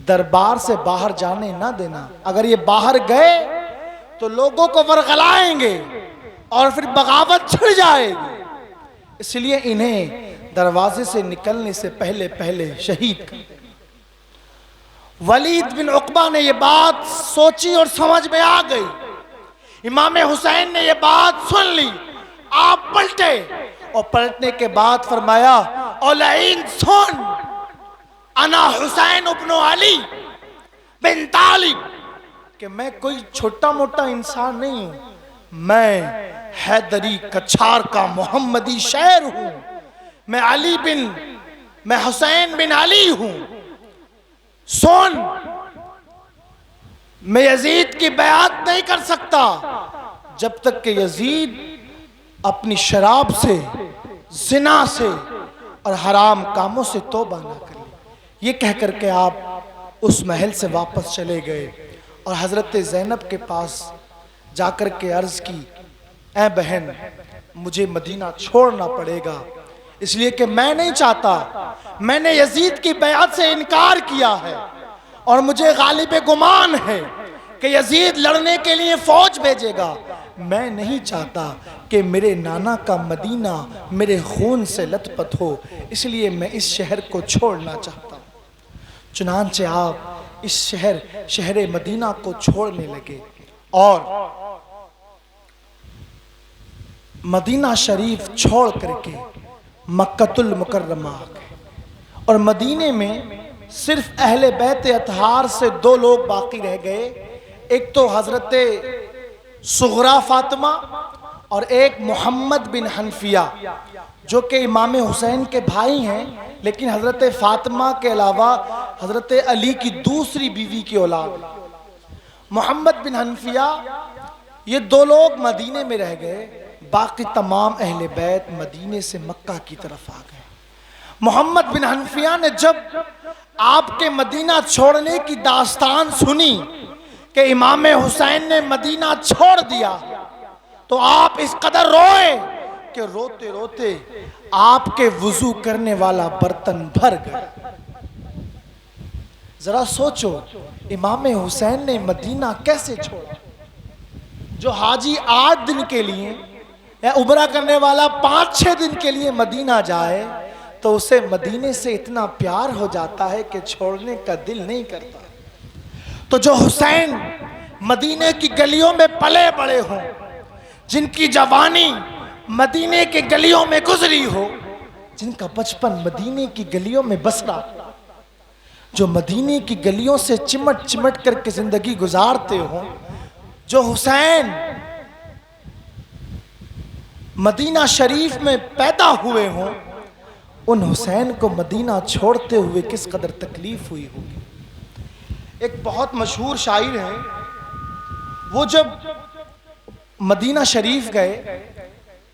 दरबार से बाहर जाने ना देना। अगर ये बाहर गए तो लोगों को वरगलाएंगे और फिर बगावत छिड़ जाएगी, इसलिए इन्हें दरवाजे से निकलने से पहले पहले शहीद कर। वलीद बिन उक़बा ने यह बात सोची और समझ में आ गई। इमाम हुसैन ने यह बात सुन ली। आप पलटे और पलटने के बाद फरमाया, औलाइन सुन, अना हुसैन इब्न अली बिन तालिब, कि मैं कोई छोटा मोटा इंसान नहीं हूं, मैं हैदरी कछार का मोहम्मदी शेर हूं, मैं हुसैन बिन अली हूं। सुन, मैं यजीद की बैअत नहीं कर सकता जब तक कि यजीद अपनी शराब से, जिना से और हराम कामों से तौबा ना करे। ये कह करके आप उस महल से वापस चले गए और हज़रत ज़ैनब के पास जाकर के अर्ज़ की, ऐ बहन, मुझे मदीना छोड़ना पड़ेगा, इसलिए कि मैं नहीं चाहता, मैंने यजीद की बैअत से इनकार किया है और मुझे गालिब गुमान है कि यजीद लड़ने के लिए फौज भेजेगा। मैं नहीं चाहता कि मेरे नाना का मदीना मेरे खून से लथपथ हो, इसलिए मैं इस शहर को छोड़ना चाहता हूँ। चुनांचे आप इस शहर मदीना को छोड़ने लगे और मदीना शरीफ छोड़ करके मक्कतुल मुकर्रमा आ गए। और मदीने में सिर्फ अहले बैत अतहार से 2 लोग बाकी रह गए, एक तो हजरत सुगरा फातिमा और एक मोहम्मद बिन हनफिया, जो कि इमाम हुसैन के भाई हैं, लेकिन हजरत फातिमा के अलावा हजरत अली की दूसरी बीवी की औलाद। मोहम्मद बिन हनफिया, ये 2 लोग मदीने में रह गए, बाकी तमाम अहले बैत मदीने से मक्का की तरफ आ गए। मोहम्मद बिन हनफिया ने जब आपके मदीना छोड़ने की दास्तान सुनी कि इमाम हुसैन ने मदीना छोड़ दिया, तो आप इस कदर रोए कि रोते रोते आपके वुजू करने वाला बर्तन भर गए। जरा सोचो, इमाम हुसैन ने मदीना कैसे छोड़ा? जो हाजी 8 दिन के लिए या उम्रा करने वाला 5-6 दिन के लिए मदीना जाए तो उसे मदीने से इतना प्यार हो जाता है कि छोड़ने का दिल नहीं करता। तो जो हुसैन मदीने की गलियों में पले बड़े हों, जिनकी जवानी मदीने के गलियों में गुजरी हो, जिनका बचपन मदीने की गलियों में बसरा, जो मदीने की गलियों से चिमट चिमट करके जिंदगी गुजारते हो, जो हुसैन मदीना शरीफ में पैदा हुए हों, उन हुसैन को मदीना छोड़ते हुए किस कदर तकलीफ हुई होगी। एक बहुत मशहूर शायर है, वो जब मदीना शरीफ गए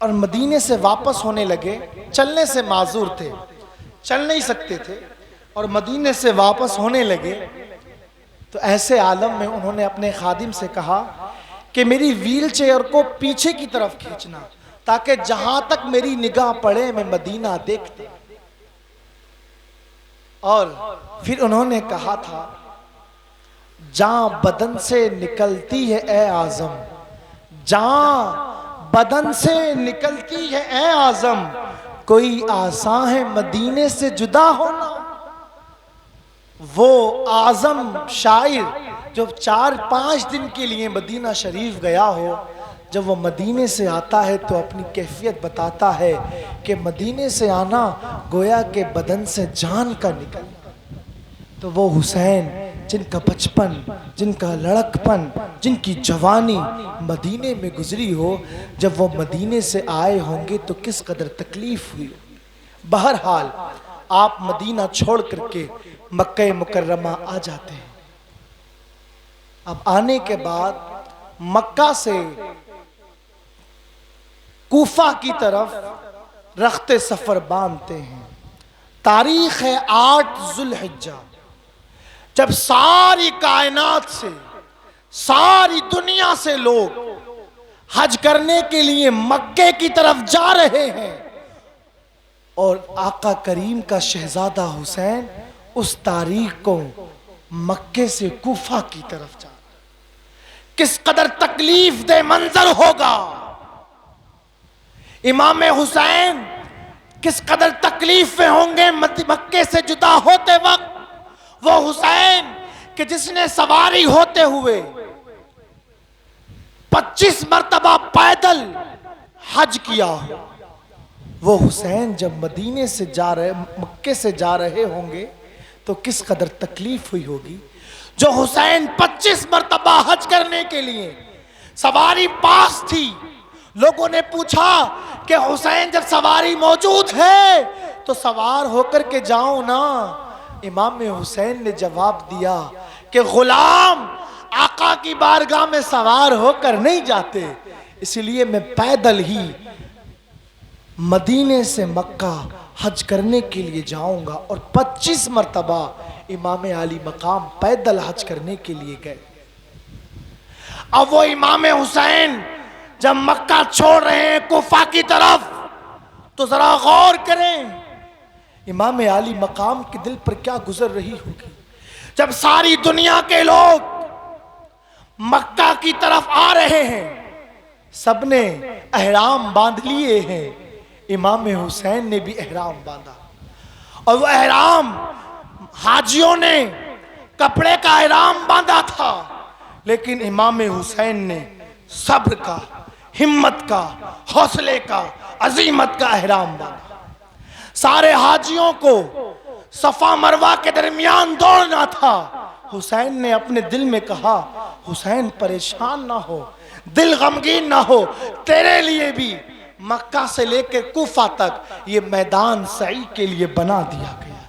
और मदीने से वापस होने लगे, चलने से माजूर थे, चल नहीं सकते थे, और मदीने से वापस होने लगे, तो ऐसे आलम में उन्होंने अपने खादिम से कहा कि मेरी व्हील चेयर को पीछे की तरफ खींचना, ताकि जहां तक मेरी निगाह पड़े मैं मदीना देखता। और फिर उन्होंने कहा था, जहां बदन से निकलती है ए आजम, जहां बदन से निकलती है ए आजम, कोई आसान है मदीने से जुदा होना। वो आजम शायर जो 4-5 दिन के लिए मदीना शरीफ गया हो, जब वो मदीने से आता है तो अपनी कैफियत बताता है कि मदीने से आना गोया के बदन से जान का निकलना। तो वो हुसैन जिनका बचपन, जिनका लड़कपन, जिनकी जवानी मदीने में गुजरी हो, जब वो मदीने से आए होंगे तो किस कदर तकलीफ हुई। बहरहाल आप मदीना छोड़ करके मक्का मुकर्रमा आ जाते हैं। अब आने के बाद मक्का से कूफा की तरफ रखते सफर बांधते हैं। तारीख है 8 जुल्हिज्जा, जब सारी कायनात से, सारी दुनिया से लोग हज करने के लिए मक्के की तरफ जा रहे हैं, और आका करीम का शहजादा हुसैन उस तारीख को मक्के से कूफा की तरफ जा रहा है। किस कदर तकलीफ दे मंजर होगा। इमाम हुसैन किस कदर तकलीफ में होंगे मक्के से जुदा होते वक्त। वो हुसैन कि जिसने सवारी होते हुए 25 मर्तबा पैदल हज किया हो, वो हुसैन जब मदीने से जा रहे, मक्के से जा रहे होंगे तो किस कदर तकलीफ हुई होगी। जो हुसैन 25 मर्तबा हज करने के लिए सवारी पास थी, लोगों ने पूछा कि हुसैन जब सवारी मौजूद है तो सवार होकर के जाओ ना। इमाम हुसैन ने जवाब दिया कि गुलाम आका की बारगाह में सवार होकर नहीं जाते, इसलिए मैं पैदल ही मदीने से मक्का हज करने के लिए जाऊंगा। और 25 मर्तबा इमाम आली मकाम पैदल हज करने के लिए गए। अब वो इमाम हुसैन जब मक्का छोड़ रहे हैं कुफा की तरफ, तो जरा गौर करें इमाम आली मकाम के दिल पर क्या गुजर रही होगी। जब सारी दुनिया के लोग मक्का की तरफ आ रहे हैं, सबने एहराम बांध लिए हैं, इमाम हुसैन ने भी एहराम बांधा। और वो एहराम हाजियों ने कपड़े का एहराम बांधा था, लेकिन इमाम हुसैन ने सब्र का, हिम्मत का, हौसले का, अजीमत का एहराम बांधा। सारे हाजियों को सफा मरवा के दरमियान दौड़ना था। हुसैन ने अपने दिल में कहा, हुसैन परेशान ना हो, दिल गमगीन ना हो, तेरे लिए भी मक्का से लेकर कूफा तक ये मैदान सई के लिए बना दिया गया।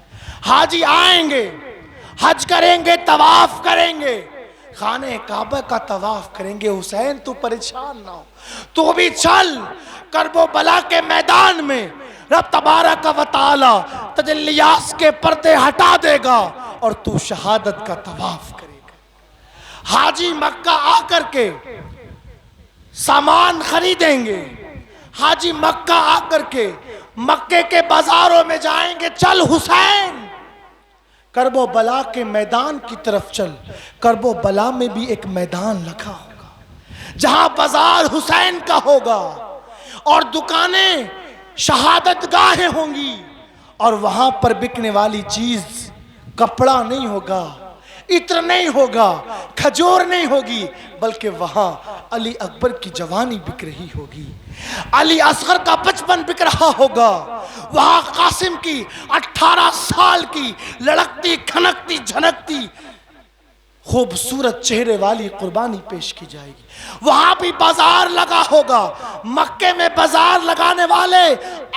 हाजी आएंगे, हज करेंगे, तवाफ करेंगे, खाने काबा का तवाफ करेंगे। हुसैन तू परेशान ना हो, तू भी चल, करबो बला के मैदान में रब तबारक व तआला तजल्लियात के पर्दे हटा देगा और तू शहादत का तवाफ करेगा। हाजी मक्का आकर के सामान खरीदेंगे, हाजी मक्का आकर के मक्के के बाजारों में जाएंगे। चल हुसैन, करबो बला के मैदान की तरफ चल। करबो बला में भी एक मैदान लगा होगा जहां बाजार हुसैन का होगा और दुकानें शहादत गाहें होंगी, और वहां पर बिकने वाली चीज कपड़ा नहीं होगा, इत्र नहीं होगा, खजूर नहीं होगी, बल्कि वहां अली अकबर की जवानी बिक रही होगी, अली असगर का बचपन बिक रहा होगा, वहां कासिम की 18 साल की लड़कती खनकती झनकती खूबसूरत चेहरे वाली कुर्बानी पेश की जाएगी। वहां भी बाजार लगा होगा। मक्के में बाजार लगाने वाले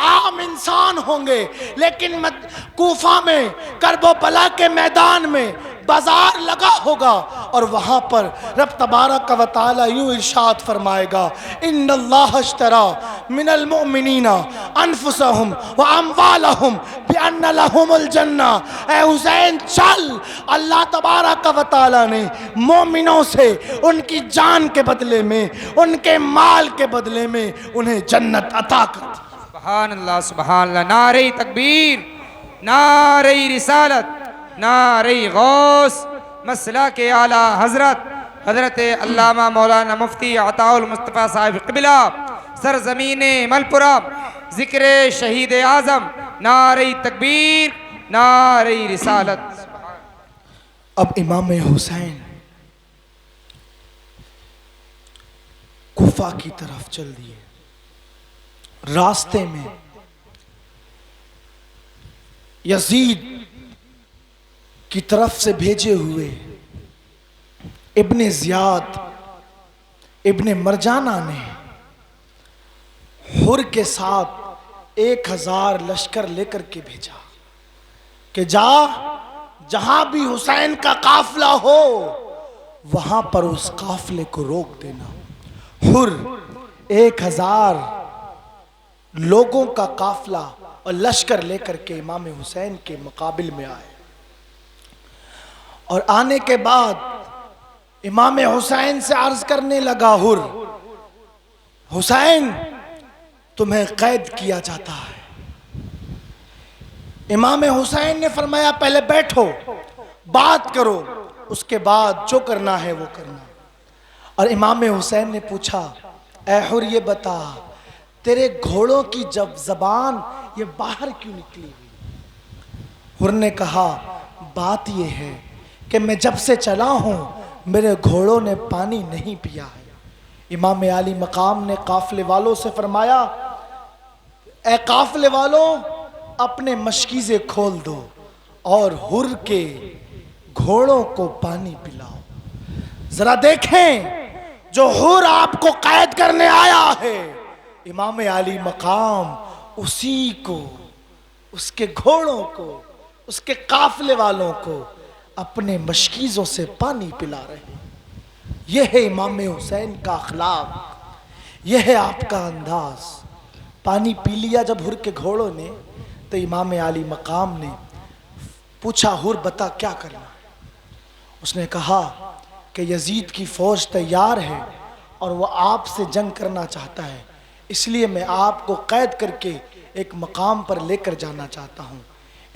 आम इंसान होंगे, लेकिन कूफा में करबो बला के मैदान में बाजार लगा होगा और वहां पर रब तबारक व तआला यूं इरशाद फरमाएगा, इन्नल्लाह अश्तरा मिनल मुमिनीना अनफुसहुम व अमवालहुम बिअन्न लहुमुल जन्ना। ए हुसैन चल, अल्लाह तबारक व तआला ने मोमिनों से उनकी जान के बदले में, उनके माल के बदले में उन्हें जन्नत अता कर दी। सुभान अल्लाह, सुभान अल्लाह। नारे तकबीर, नारे रिसालत, नारे गौस, मसला के आला हजरत हजरत अल्लामा मौलाना मुफ्ती अताउल मुस्तफ़ा साहिब क़िबला सरज़मीने मलपुरा, ज़िक्र शहीद आज़म, नारे तकबीर, नारे रिसालत। अब इमाम हुसैन कूफा की तरफ चल दिए। रास्ते में यजीद की तरफ से भेजे हुए इब्ने ज़ियाद इब्ने मरजाना ने हुर के साथ 1000 लश्कर लेकर के भेजा कि जा, जहां भी हुसैन का काफिला हो वहां पर उस काफिले को रोक देना। हुर 1000 लोगों का काफिला और लश्कर लेकर के इमाम हुसैन के मुकाबिल में आए, और आने के बाद इमाम हुसैन से अर्ज करने लगा, हुर, हुसैन तुम्हें कैद किया जाता है। इमाम हुसैन ने फरमाया, पहले बैठो, बात करो, उसके बाद जो करना है वो करना। और इमाम हुसैन ने पूछा, ऐ हुर ये बता, तेरे घोड़ों की जब जबान ये बाहर क्यों निकली हुई? हुर ने कहा, बात ये है कि मैं जब से चला हूं मेरे घोड़ों ने पानी नहीं पिया है। इमाम आली मकाम ने काफिले वालों से फरमाया, ए काफिले वालों, अपने मशकीज़े खोल दो और हुर के घोड़ों को पानी पिलाओ। जरा देखें, जो हुर आपको कैद करने आया है, इमाम आली मकाम उसी को, उसके घोड़ों को, उसके काफिले वालों को अपने मशकीज़ों से पानी पिला रहे। यह है इमाम हुसैन का अखलाक, यह है आपका अंदाज। पानी पी लिया जब हुर के घोड़ों ने, तो इमाम आली मकाम ने पूछा, हुर बता क्या करना है? उसने कहा कि यजीद की फौज तैयार है और वह आपसे जंग करना चाहता है, इसलिए मैं आपको कैद करके एक मकाम पर लेकर जाना चाहता हूँ।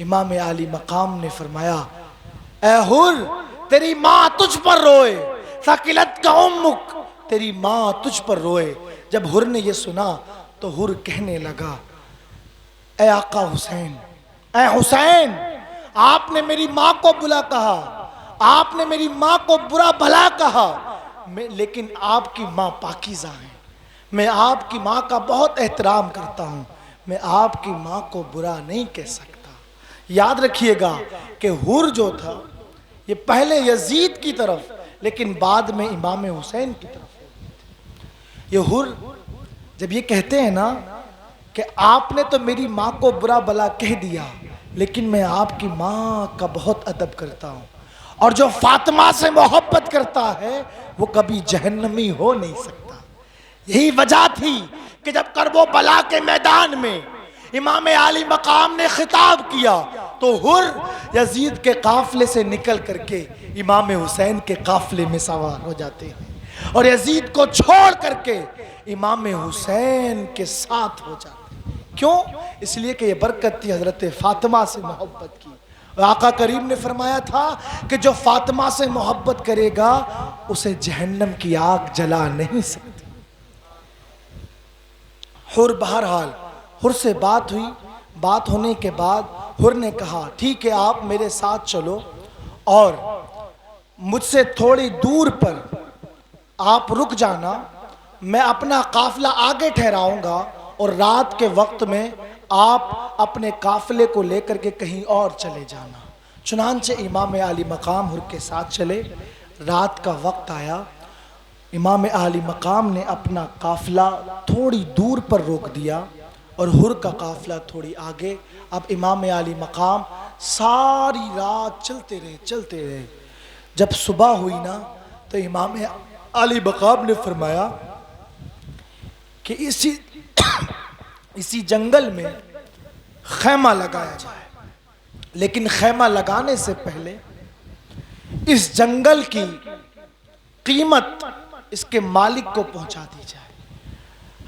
इमाम आली मकाम ने फरमाया, ऐ हुर, तेरी माँ तुझ पर रोए, सकिलत का उम्मुक, तेरी माँ तुझ पर रोए। जब हुर ने यह सुना तो हुर कहने लगा, ऐ आका हुसैन, ऐ हुसैन, आपने मेरी माँ को बुला कहा, आपने मेरी माँ को बुरा भला कहा, लेकिन आपकी माँ पाकीज़ा है। मैं आपकी माँ का बहुत एहतराम करता हूँ, मैं आपकी माँ को बुरा नहीं कह सकता। याद रखिएगा कि हुर जो था ये पहले यजीद की तरफ, लेकिन बाद में इमाम हुसैन की तरफ। ये हुर जब ये कहते हैं ना कि आपने तो मेरी माँ को बुरा भला कह दिया, लेकिन मैं आपकी माँ का बहुत अदब करता हूँ, और जो फातिमा से मोहब्बत करता है वो कभी जहन्नमी हो नहीं सकता। यही वजह थी कि जब करबो बला के मैदान में इमाम आली मकाम ने खिताब किया तो हुर यजीद के काफिले से निकल करके इमाम हुसैन के काफिले में सवार हो जाते हैं और यजीद को छोड़ करके इमाम हुसैन के साथ हो जाते हैं। क्यों? इसलिए कि ये बरकत थी हजरत फातिमा से मोहब्बत की। आका करीम ने फरमाया था कि जो फातिमा से मोहब्बत करेगा उसे जहन्नम की आग जला नहीं सकती। हुर बहरहाल हुर से बात हुई, बात होने के बाद हुर ने कहा ठीक है आप मेरे साथ चलो और मुझसे थोड़ी दूर पर आप रुक जाना, मैं अपना काफिला आगे ठहराऊंगा और रात के वक्त में आप अपने काफिले को लेकर के कहीं और चले जाना। चुनांचे इमाम आली मकाम हुर के साथ चले। रात का वक्त आया, इमाम आली मकाम ने अपना काफिला थोड़ी दूर पर रोक दिया और हुर का काफिला थोड़ी आगे। अब इमाम आली मकाम सारी रात चलते रहे। जब सुबह हुई ना तो इमाम आली मकाम ने फरमाया कि इसी जंगल में खैमा लगाया जाए, लेकिन खैमा लगाने से पहले इस जंगल की कीमत इसके मालिक को पहुंचा दी जाए।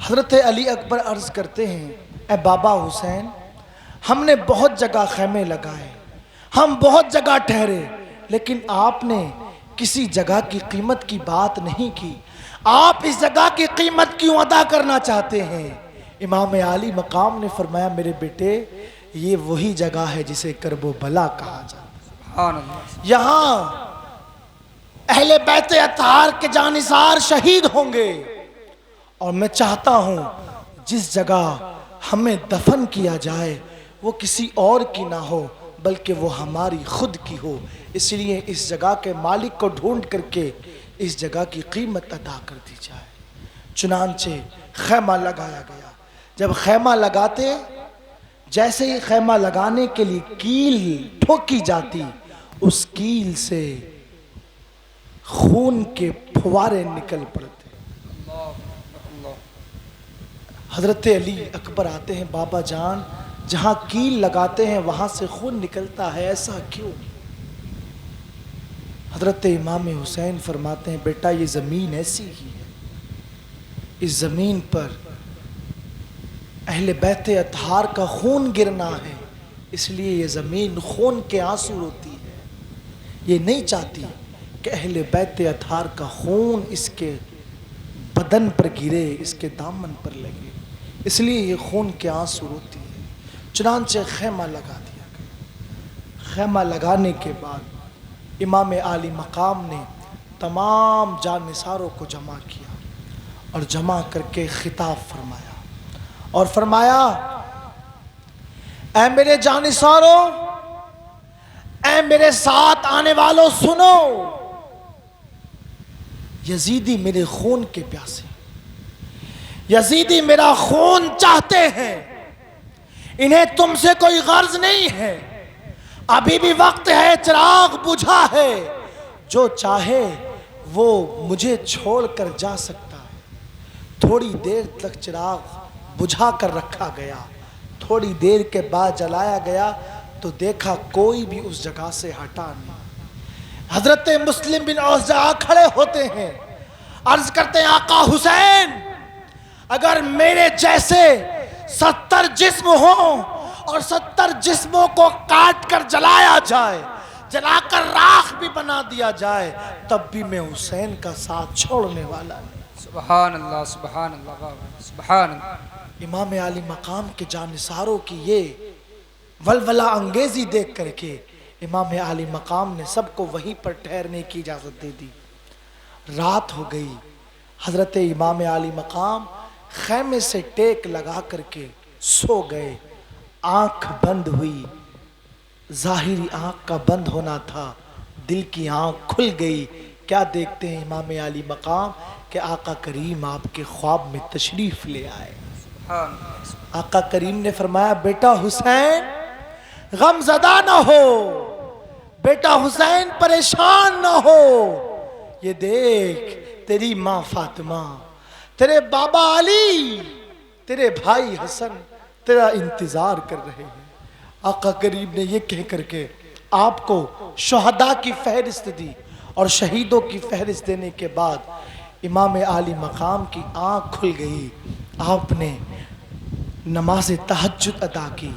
हजरत अली अकबर अर्ज करते हैं, ए बाबा हुसैन, हमने बहुत जगह खैमे लगाए, हम बहुत जगह ठहरे, लेकिन आपने किसी जगह की कीमत की बात नहीं की। आप इस जगह की कीमत क्यों अदा करना चाहते हैं? इमाम आली मकाम ने फरमाया मेरे बेटे ये वही जगह है जिसे करबो बला कहा जाता है। यहाँ अहले बैत अतहार के जानिसार शहीद होंगे और मैं चाहता हूँ जिस जगह हमें दफन किया जाए वो किसी और की ना हो बल्कि वो हमारी खुद की हो। इसलिए इस जगह के मालिक को ढूंढ करके इस जगह की कीमत अदा कर दी जाए। चुनांचे खैमा लगाया गया। जब खैमा लगाते, जैसे ही खैमा लगाने के लिए कील ठोकी जाती, उस कील से खून के फुवारे निकल पड़ते। हजरत अली अकबर आते हैं, बाबा जान जहां कील लगाते हैं वहां से खून निकलता है, ऐसा क्यों? हजरत इमाम हुसैन फरमाते हैं बेटा ये ज़मीन ऐसी ही है, इस ज़मीन पर अहले बैत अतहार का खून गिरना है, इसलिए ये ज़मीन खून के आंसू रोती है। ये नहीं चाहती कि अहले बैत अतहार का खून इसके बदन पर गिरे, इसके दामन पर लगे, इसलिए ये खून के आंसू रोती है। चुनांचे खैमा लगा दिया गया। खैमा लगाने के बाद इमाम आली मकाम ने तमाम जानिसारों को जमा किया और जमा करके खिताब फरमाया और फरमाया, ऐ मेरे जानिसारों, ऐ मेरे साथ आने वालों सुनो, यजीदी मेरे खून के प्यासे, यजीदी मेरा खून चाहते हैं, इन्हें तुमसे कोई गर्ज नहीं है, अभी भी वक्त है, चिराग बुझा है, जो चाहे वो मुझे छोड़कर जा सकता है। थोड़ी देर तक चिराग बुझा कर रखा गया, थोड़ी देर के बाद जलाया गया तो देखा कोई भी उस जगह से हटा नहीं। हजरत मुस्लिम बिन औस खड़े होते हैं, अर्ज करते हैं आका हुसैन, अगर मेरे जैसे 70 जिस्म हो और 70 जिस्मों को काट कर जलाया जाए, जलाकर राख भी बना दिया जाए, तब भी मैं हुसैन का साथ छोड़ने वाला नहीं। सुभान अल्लाह, सुभान अल्लाह, सुभान अल्लाह। इमाम आली मकाम के जानिसारों की ये वलवला अंगेजी देख करके इमाम आली मकाम ने सबको वहीं पर ठहरने की इजाज़त दे दी। रात हो गई। हज़रत इमाम आली मकाम खैमे से टेक लगा करके सो गए। आँख बंद हुई, ज़ाहिरी आँख का बंद होना था, दिल की आँख खुल गई। क्या देखते हैं इमाम आली मकाम कि आका करीम आपके ख्वाब में तशरीफ़ ले आए। आका करीम ने फरमाया, बेटा हुसैन गमज़दा ना हो, बेटा हुसैन परेशान ना हो, ये देख तेरी माँ फातिमा, तेरे बाबा अली, तेरे भाई हसन तेरा इंतजार कर रहे हैं। आका करीम ने ये कह करके आपको शहदा की फहरिस्त दी और शहीदों की फहरिस्त देने के बाद इमाम आली मकाम की आँख खुल गई। आपने नमाज तहज्जुद अदा की,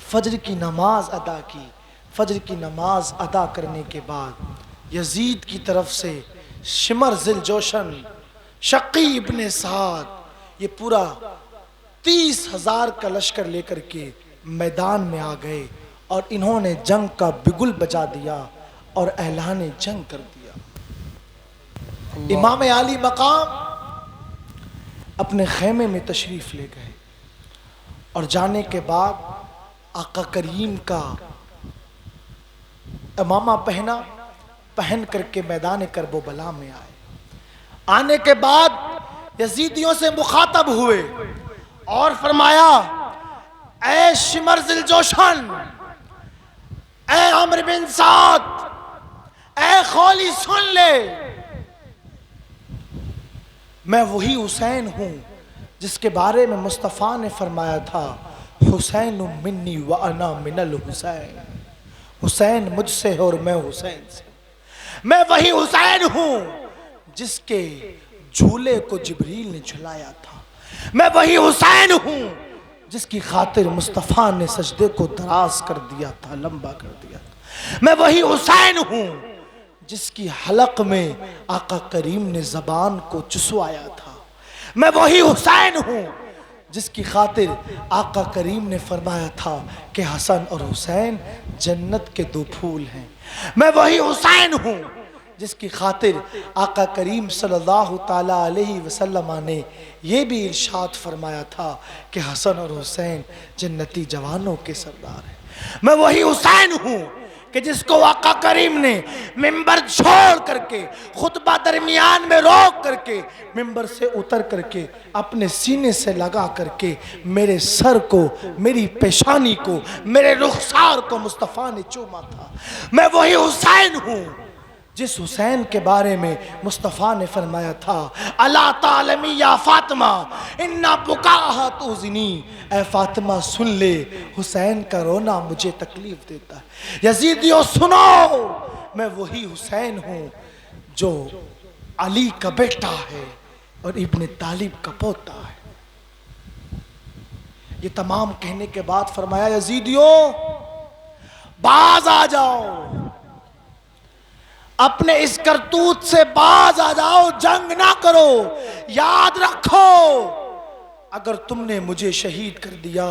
फजर की नमाज अदा की। फजर की नमाज अदा करने के बाद यजीद की तरफ से शिमर जिल जोशन, शक्की इब्ने साद, ये पूरा 30,000 का लश्कर लेकर के मैदान में आ गए और इन्होंने जंग का बिगुल बजा दिया और ऐलान जंग कर दिया। इमाम आली मकाम अपने खैमे में तशरीफ ले गए और जाने के बाद आका करीम का इमामा पहन करके मैदान करबला में आए। आने के बाद यजीदियों से मुखातब हुए और फरमाया, ऐ शिमर जिल जोशन, ऐ अम्र बिन साद, ऐ खौली सुन ले, मैं वही हुसैन हूं जिसके बारे में मुस्तफ़ा ने फरमाया था, हुसैन मिन्नी व अना मिनल हुसैन, हुसैन मुझसे है और मैं हुसैन से। मैं वही हुसैन हूं जिसके झूले को जिब्रील ने झुलाया था। मैं वही हुसैन हूं जिसकी खातिर मुस्तफ़ा ने सजदे को दराज कर दिया था, लंबा कर दिया था। मैं वही हुसैन हूं जिसकी हलक में आका करीम ने ज़बान को चुसवाया था। मैं वही हुसैन हूं जिसकी खातिर आका करीम ने फरमाया था कि हसन और हुसैन जन्नत के दो फूल हैं। मैं वही हुसैन हूं जिसकी खातिर आका करीम सल्लल्लाहु ताला अलैहि वसल्लम ने यह भी इरशाद फरमाया था कि हसन और हुसैन जन्नती जवानों के सरदार हैं। मैं वही हुसैन हूं कि जिसको आका करीम ने मिंबर छोड़ करके खुतबा दरमियान में रोक करके मिंबर से उतर करके अपने सीने से लगा करके मेरे सर को, मेरी पेशानी को, मेरे रुखसार को मुस्तफ़ा ने चूमा था। मैं वही हुसैन हूं जिस हुसैन के बारे में मुस्तफ़ा ने फरमाया था, अला तालमी या फातिमा इन्ना बुकाहा तुज़नी, ऐ फातिमा सुन ले, हुसैन का रोना मुझे तकलीफ देता है। यजीदियों सुनो, मैं वही हुसैन हूँ जो अली का बेटा है और इब्ने तालिब का पोता है। ये तमाम कहने के बाद फरमाया, यजीदियों बाज आ जाओ, अपने इस करतूत से बाज आ जाओ, जंग ना करो। याद रखो, अगर तुमने मुझे शहीद कर दिया,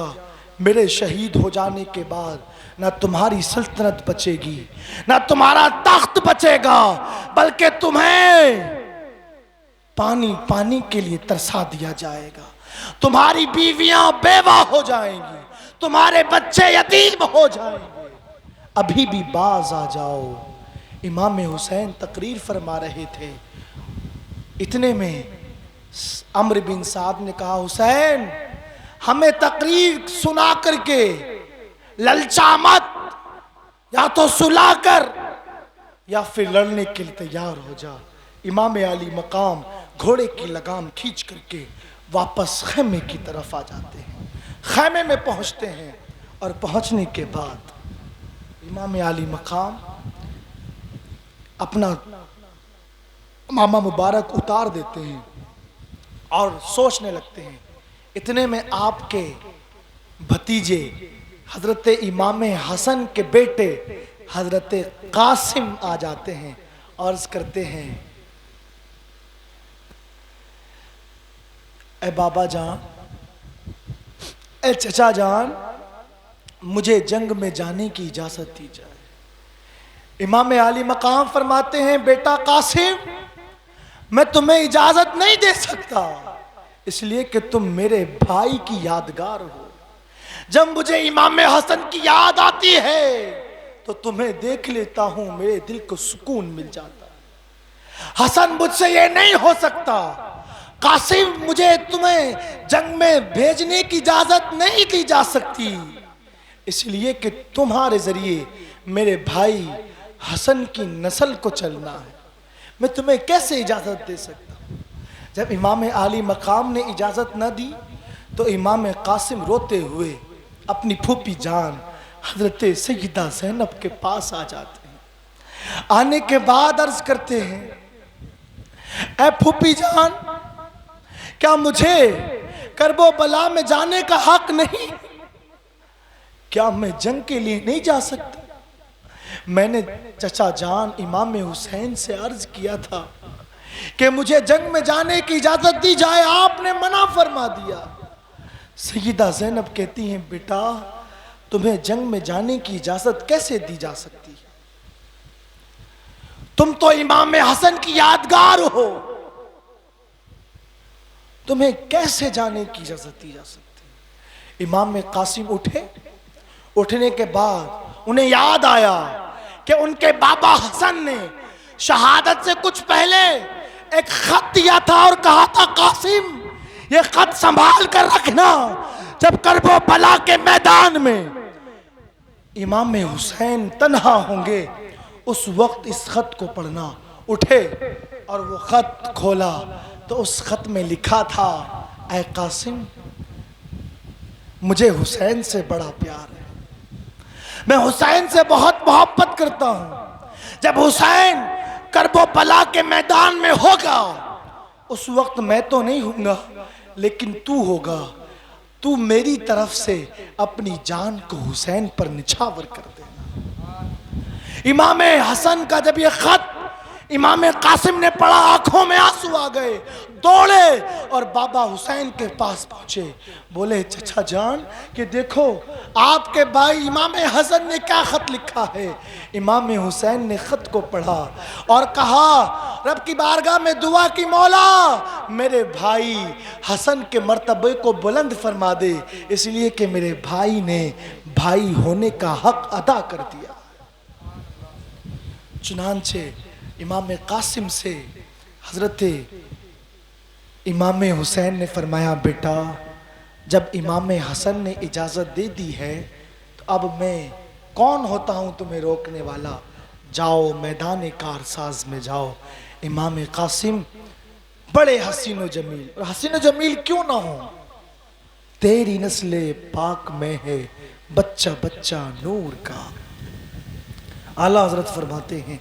मेरे शहीद हो जाने के बाद ना तुम्हारी सल्तनत बचेगी, ना तुम्हारा तख्त बचेगा, बल्कि तुम्हें पानी पानी के लिए तरसा दिया जाएगा। तुम्हारी बीवियां बेवा हो जाएंगी, तुम्हारे बच्चे यतीम हो जाएंगे। अभी भी बाज आ जाओ। इमाम हुसैन तकरीर फरमा रहे थे। इतने में अम्र बिन साद ने कहा, हुसैन हमें तकरीर सुना करके ललचा मत, या तो सुला कर या फिर लड़ने के लिए तैयार हो जा। इमाम आली मकाम घोड़े की लगाम खींच करके वापस खैमे की तरफ आ जाते हैं। खैमे में पहुंचते हैं और पहुंचने के बाद इमाम आली मकाम अपना मामा मुबारक उतार देते हैं और सोचने लगते हैं। इतने में आपके भतीजे हजरत इमाम हसन के बेटे हजरत कासिम आ जाते हैं। अर्ज करते हैं, ए बाबा जान, ए चचा जान, मुझे जंग में जाने की इजाजत दी जाए। इमाम आली मकाम फरमाते हैं, बेटा कासिम, मैं तुम्हें इजाजत नहीं दे सकता, इसलिए कि तुम मेरे भाई की यादगार हो। जब मुझे इमाम हसन की याद आती है तो तुम्हें देख लेता हूं, मेरे दिल को सुकून मिल जाता है। हसन, मुझसे ये नहीं हो सकता। कासिम, मुझे तुम्हें जंग में भेजने की इजाजत नहीं दी जा सकती, इसलिए कि तुम्हारे जरिए मेरे भाई हसन की नस्ल को चलना है। मैं तुम्हें कैसे इजाजत दे सकता हूं? जब इमाम आली मकाम ने इजाजत न दी तो इमाम कासिम रोते हुए अपनी फूफी जान हजरत सैयदा ज़ैनब के पास आ जाते हैं। आने के बाद अर्ज करते हैं, ऐ फूफी जान, क्या मुझे करबो बला में जाने का हक नहीं? क्या मैं जंग के लिए नहीं जा सकता? मैंने चचा जान इमाम हुसैन से अर्ज किया था कि मुझे जंग में जाने की इजाजत दी जाए, आपने मना फरमा दिया। सैयदा ज़ैनब कहती हैं, बेटा, तुम्हें जंग में जाने की इजाजत कैसे दी जा सकती है? तुम तो इमाम हसन की यादगार हो, तुम्हें कैसे जाने की इजाजत दी जा सकती है? इमाम कासिम उठे। उठने के बाद उन्हें याद आया कि उनके बाबा हसन ने शहादत से कुछ पहले एक खत दिया था और कहा था, कासिम, ये खत संभाल कर रखना, जब करबो बला के मैदान में इमाम हुसैन तन्हा होंगे उस वक्त इस खत को पढ़ना। उठे और वो खत खोला तो उस खत में लिखा था, ऐ कासिम, मुझे हुसैन से बड़ा प्यार है, मैं हुसैन से बहुत मोहब्बत करता हूं। जब हुसैन करबो बला के मैदान में होगा उस वक्त मैं तो नहीं होऊंगा, लेकिन तू होगा। तू मेरी तरफ से अपनी जान को हुसैन पर निछावर कर देना। इमाम हसन का जब ये खत इमाम कासिम ने पढ़ा, आंखों में आंसू आ गए, दौड़े और बाबा हुसैन के पास पहुंचे। बोले, चचा जान, कि देखो आपके भाई इमाम हसन ने क्या खत लिखा है। इमाम हुसैन ने खत को पढ़ा और कहा, रब की बारगाह में दुआ की, मौला मेरे भाई हसन के मर्तबे को बुलंद फरमा दे, इसलिए कि मेरे भाई ने भाई होने का हक अदा कर दिया। चुनांचे इमाम कासिम से हजरत इमाम हुसैन ने फरमाया, बेटा, जब इमाम हसन ने इजाज़त दे दी है तो अब मैं कौन होता हूँ तुम्हें रोकने वाला? जाओ, मैदान कारसाज में जाओ। इमाम कासिम बड़े हसीन व जमील, और हसीन व जमील क्यों ना हो, तेरी नस्ले पाक में है बच्चा बच्चा नूर का। आला हजरत फरमाते हैं,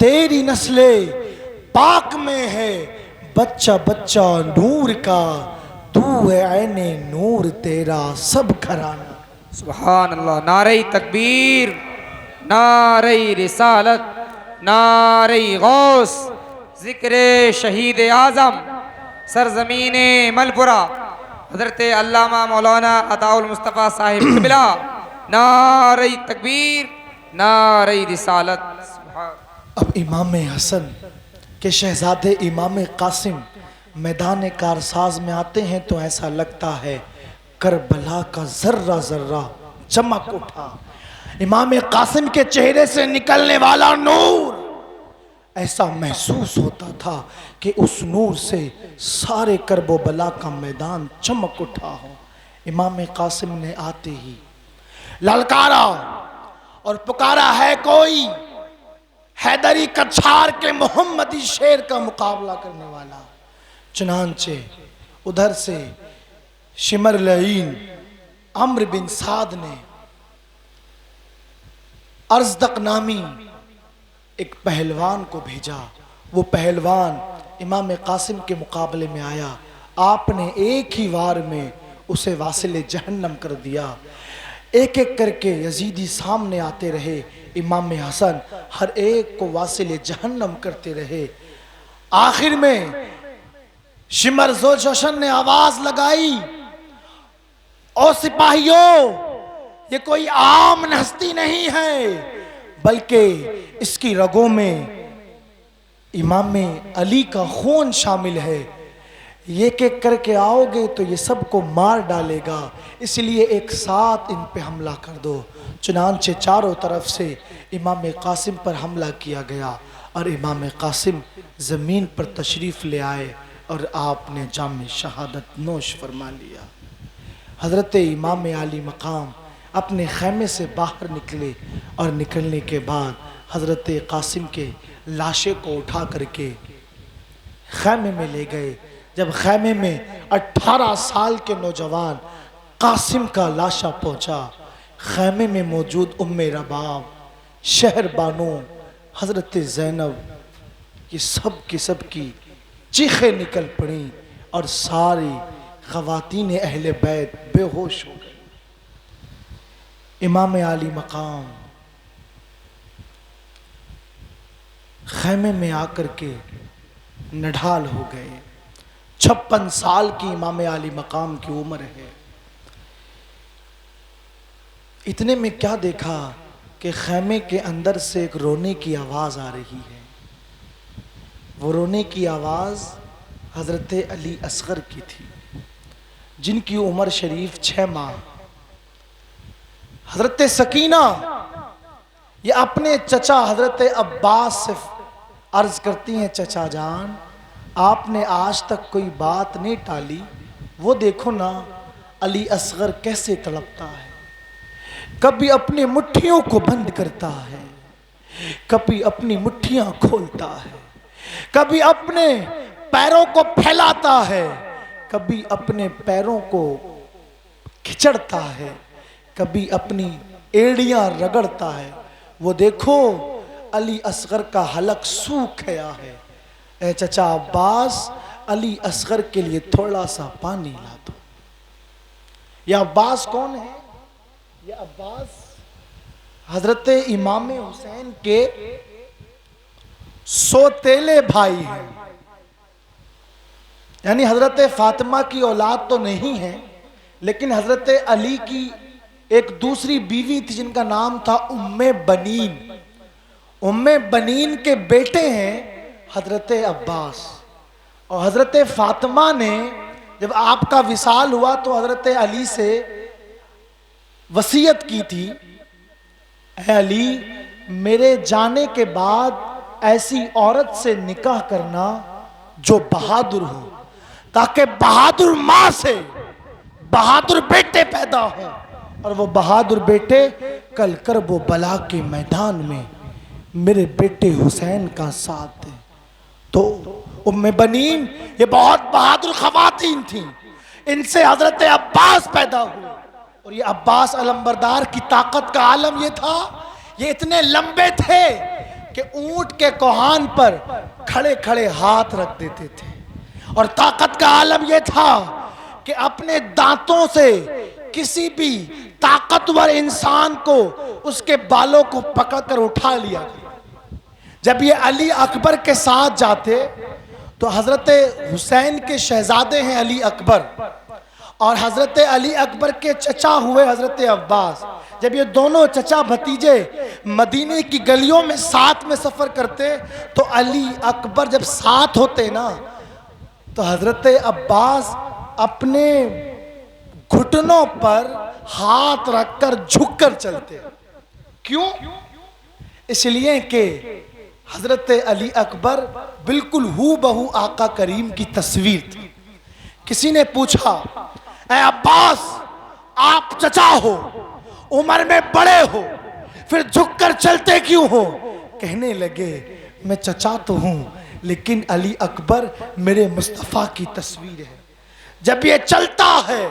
तेरी नस्ले पाक में है बच्चा बच्चा नूर का, तू है ऐने नूर तेरा सब घराना। सुभान अल्लाह। नारे तकबीर, नारे रिसालत, नारे गौस, जिक्र शहीद आज़म सरजमीन मलपुरा हजरत अल्लामा मौलाना अताउल मुस्तफ़ा साहिब क़िबला। नारे तकबीर, नारे रिसालत। अब इमाम हसन के शहजादे इमाम कासिम मैदान कारसाज में आते हैं तो ऐसा लगता है करबला का जर्रा जर्रा चमक उठा। इमाम कासिम के चेहरे से निकलने वाला नूर ऐसा महसूस होता था कि उस नूर से सारे करबो बला का मैदान चमक उठा हो। इमाम कासिम ने आते ही ललकारा और पुकारा, है कोई हैदरी कछार के मोहम्मदी शेर का मुकाबला करने वाला? चुनांचे उधर से शिमर लईन अम्र बिन साद ने अर्जदक नामी एक पहलवान को भेजा। वो पहलवान इमाम कासिम के मुकाबले में आया। आपने एक ही वार में उसे वासिले जहन्नम कर दिया। एक एक करके यजीदी सामने आते रहे। इमाम हसन हर एक को वासिले जहन्नम करते रहे। आखिर में शिमर जोशन ने आवाज लगाई, ओ सिपाहियों, ये कोई आम हस्ती नहीं है, बल्कि इसकी रगों में इमाम अली का खून शामिल है। ये के करके आओगे तो ये सबको मार डालेगा, इसलिए एक साथ इन पे हमला कर दो। चुनांचे चारों तरफ से इमाम कासिम पर हमला किया गया और इमाम कासिम ज़मीन पर तशरीफ़ ले आए और आपने जाम शहादत नोश फरमा लिया। हज़रत इमाम आली मकाम अपने खैमे से बाहर निकले और निकलने के बाद हज़रत कासिम के लाशे को उठा करके खैमे में ले गए। जब खैमे में 18 साल के नौजवान कासिम का लाशा पहुंचा, खैमे में मौजूद उम्मे रबाब, शहर बानो, हज़रत ज़ैनब, ये सब की चीखें निकल पड़ी और सारी ख़वातीन अहले बैत बेहोश हो गई। इमाम आली मकाम खैमे में आकर के नढाल हो गए। 56 साल की इमाम आली मकाम की उम्र है। इतने में क्या देखा कि खैमे के अंदर से एक रोने की आवाज़ आ रही है। वो रोने की आवाज़ हज़रत अली असगर की थी, जिनकी उम्र शरीफ 6 माह। हज़रत सकीना ये अपने चचा हज़रत अब्बास से अर्ज करती हैं, चचा जान आपने आज तक कोई बात नहीं टाली, वो देखो ना अली असगर कैसे तड़पता है, कभी अपनी मुट्ठियों को बंद करता है, कभी अपनी मुट्ठियां खोलता है, कभी अपने पैरों को फैलाता है, कभी अपने पैरों को खिचड़ता है, कभी अपनी एड़ियां रगड़ता है। वो देखो अली असगर का हलक सूख गया है। ए चचा अब्बास, अली असगर के लिए थोड़ा सा पानी ला दो। ये अब्बास कौन है? ये अब्बास हजरत इमाम हुसैन के सोतेले भाई हैं, यानी हजरत फातिमा की औलाद तो नहीं है, लेकिन हजरत अली की एक दूसरी बीवी थी जिनका नाम था उम्मे बनीन। उम्मे बनीन के बेटे हैं हजरत अब्बास। और हजरत फातिमा ने जब आपका विसाल हुआ तो हजरत अली से वसीयत की थी, ऐ अली मेरे जाने के बाद ऐसी औरत से निकाह करना जो बहादुर हो, ताकि बहादुर माँ से बहादुर बेटे पैदा हो और वो बहादुर बेटे कल करबो बला के मैदान में मेरे बेटे हुसैन का साथ दे। तो उम्मे बनीन ये बहुत बहादुर खवातीन थी, इनसे हजरत अब्बास पैदा हुए। और ये अब्बास अलंबरदार की ताकत का आलम ये था, ये इतने लंबे थे कि ऊंट के कोहान पर खड़े खड़े हाथ रख देते थे। और ताकत का आलम यह था कि अपने दांतों से किसी भी ताकतवर इंसान को उसके बालों को पकड़कर उठा लिया। जब ये अली अकबर के साथ जाते तो हजरत हुसैन के शहजादे हैं अली अकबर, और हजरत अली अकबर के चचा हुए हजरत अब्बास। जब ये दोनों चचा भतीजे मदीने की गलियों में साथ में सफर करते तो अली अकबर जब साथ होते ना तो हजरत अब्बास अपने घुटनों पर हाथ रखकर झुककर चलते। क्यों? इसलिए कि हजरत अली अकबर बिल्कुल हूबहू आका करीम की तस्वीर थी। किसी ने पूछा, ऐ अब्बास आप चचा हो, उम्र में बड़े हो, फिर झुककर चलते क्यों हो? कहने लगे मैं चचा तो हूं, लेकिन अली अकबर मेरे मुस्तफ़ा की तस्वीर है। जब ये चलता है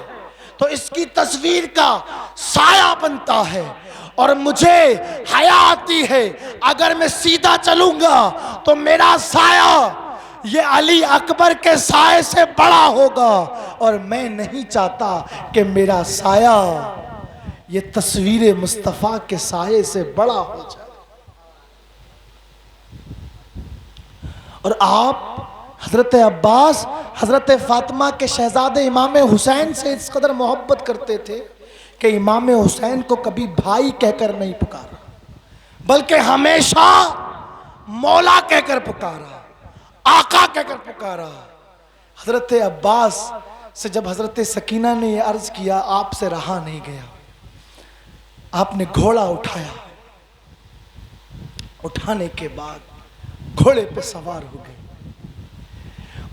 तो इसकी तस्वीर का साया बनता है और मुझे हया आती है, अगर मैं सीधा चलूंगा तो मेरा साया ये अली अकबर के साए से बड़ा होगा, और मैं नहीं चाहता कि मेरा साया ये तस्वीर मुस्तफ़ा के साये से बड़ा हो जाए। और आप हजरत अब्बास हजरत फातिमा के शहजादे इमाम हुसैन से इस कदर मोहब्बत करते थे कि इमाम हुसैन को कभी भाई कहकर नहीं पुकारा, बल्कि हमेशा मौला कहकर पुकारा, आका कहकर पुकारा। हजरत अब्बास से जब हजरत सकीना ने यह अर्ज किया, आपसे रहा नहीं गया, आपने घोड़ा उठाया। उठाने के बाद घोड़े पे सवार हो गए।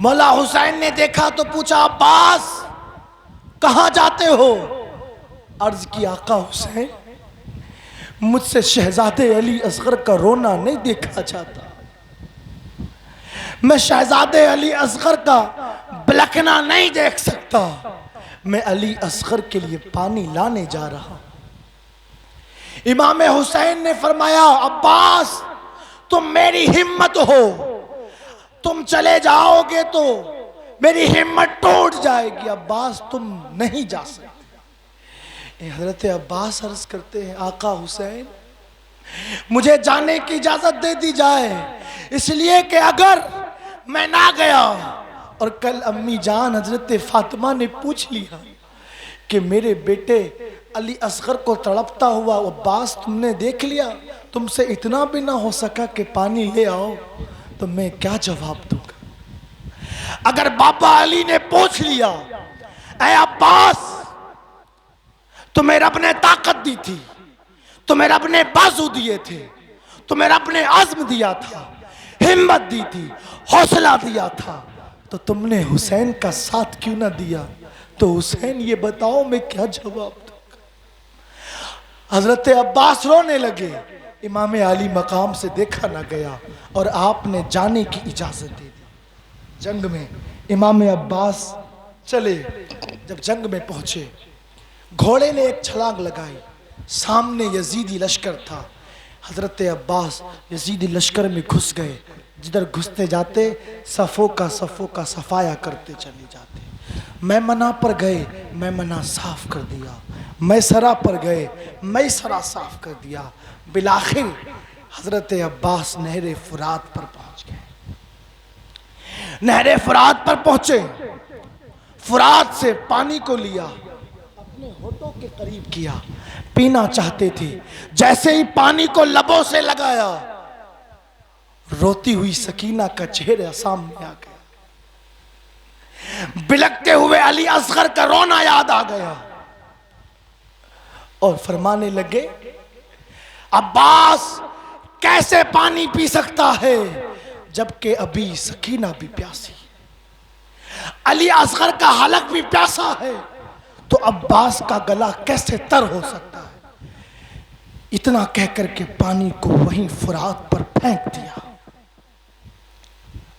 मौला हुसैन ने देखा तो पूछा, अब्बास कहां जाते हो? अर्ज की, आका हुसैन, मुझसे शहजादे अली असगर का रोना नहीं देखा जाता। मैं शहजादे अली असगर का बिलखना नहीं देख सकता। मैं अली असगर के लिए पानी लाने जा रहा। इमाम हुसैन ने फरमाया, अब्बास तुम मेरी हिम्मत हो, तुम चले जाओगे तो मेरी हिम्मत टूट जाएगी। अब्बास तुम नहीं जा सकते। हजरत अब्बास अर्ज करते हैं, आका हुसैन मुझे जाने की इजाजत दे दी जाए, इसलिए कि अगर मैं ना गया और कल अम्मी जान हजरत फातिमा ने पूछ लिया कि मेरे बेटे अली असगर को तड़पता हुआ अब्बास तुमने देख लिया, तुमसे इतना भी ना हो सका कि पानी ले आओ, तो मैं क्या जवाब दूंगा? अगर बाबा अली ने पूछ लिया, ऐ अब्बास तुम्हें रब ने ताकत दी थी, तुम्हें रब ने बाजू दिए थे, तुम्हें रब ने आज़्म दिया था, हिम्मत दी थी, हौसला दिया था, तो तुमने हुसैन का साथ क्यों ना दिया? तो हुसैन ये बताओ मैं क्या जवाब दूंगा? हजरत अब्बास रोने लगे। इमाम अली मकाम से देखा ना गया और आपने जाने की इजाजत दे दी। जंग में इमाम अब्बास चले। जब जंग में पहुंचे, घोड़े ने एक छलांग लगाई, सामने यजीदी लश्कर था। हजरत अब्बास यजीदी लश्कर में घुस गए। जिधर घुसते जाते सफ़ों का सफाया करते चले जाते। मैमना पर गए, मैमना साफ कर दिया। मैसरा पर गए, मैसरा साफ कर दिया। बिलाखिर हजरत अब्बास नहरे फुरात पर पहुंच गए। नहरे फुरात पर पहुंचे, फुरात से पानी को लिया, अपने होठों के करीब किया, पीना चाहते थे। जैसे ही पानी को लबों से लगाया, रोती हुई सकीना का चेहरा सामने आ गया। बिलकते हुए अली असगर का रोना याद आ गया और फरमाने लगे, अब्बास कैसे पानी पी सकता है जबकि अभी सकीना भी प्यासी, अली असगर का हलक भी प्यासा है, तो अब्बास का गला कैसे तर हो सकता है? इतना कहकर के पानी को वहीं फुरात पर फेंक दिया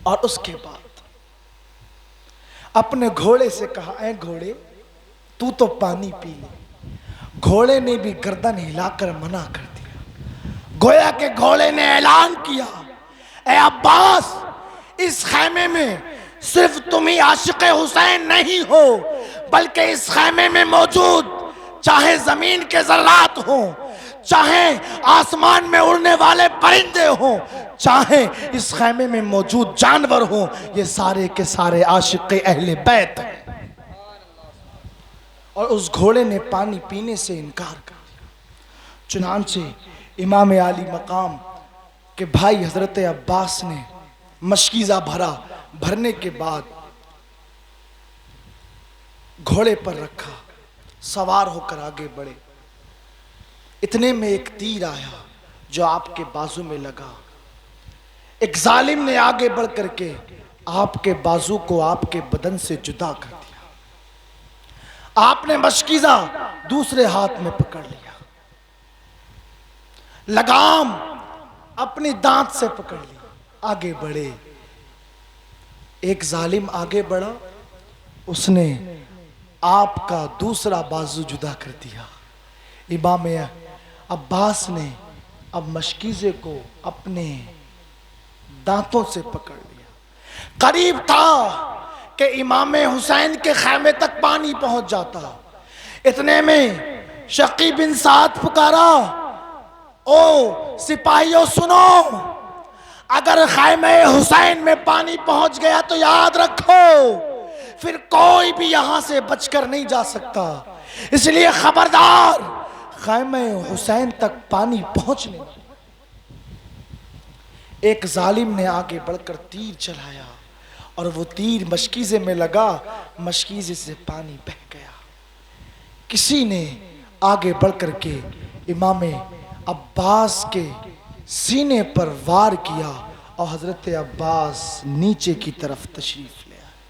और उसके बाद अपने घोड़े से कहा, ऐ घोड़े तू तो पानी पी ले। घोड़े ने भी गर्दन हिलाकर मना कर दिया। गोया के घोड़े ने ऐलान किया, ऐ अब्बास इस खैमे में सिर्फ तुम ही आशिक़े हुसैन नहीं हो, बल्कि इस खैमे में मौजूद चाहे जमीन के ज़र्रात हो, चाहे आसमान में उड़ने वाले परिंदे हो, चाहे इस खैमे में मौजूद जानवर हो, ये सारे के सारे आशिक़े अहले बैत हैं। और उस घोड़े ने पानी पीने से इनकार कर दिया। चुनांचे इमाम आली मकाम के भाई हजरत अब्बास ने मशकीज़ा भरा। भरने के बाद घोड़े पर रखा, सवार होकर आगे बढ़े। इतने में एक तीर आया जो आपके बाजू में लगा। एक जालिम ने आगे बढ़ करके आपके बाजू को आपके बदन से जुदा कर दिया। आपने मशकीज़ा दूसरे हाथ में पकड़ लिया, लगाम अपनी दांत से पकड़ ली, आगे बढ़े। एक जालिम आगे बढ़ा, उसने आपका दूसरा बाजू जुदा कर दिया। इमाम अब्बास ने अब मशकीज़े को अपने दांतों से पकड़ लिया। करीब था कि इमाम हुसैन के खैमे तक पानी पहुंच जाता। इतने में शकी बिन साद पुकारा, ओ सिपाहियों सुनो, अगर खैमे हुसैन में पानी पहुंच गया तो याद रखो फिर कोई भी यहां से बचकर नहीं जा सकता, इसलिए खबरदार खैमे हुसैन तक पानी पहुंचने। एक जालिम ने आगे बढ़कर तीर चलाया और वो तीर मशकीज़े में लगा, मशकीज़े से पानी बह गया। किसी ने आगे बढ़कर के इमाम अब्बास के सीने पर वार किया और हजरत अब्बास नीचे की तरफ तशरीफ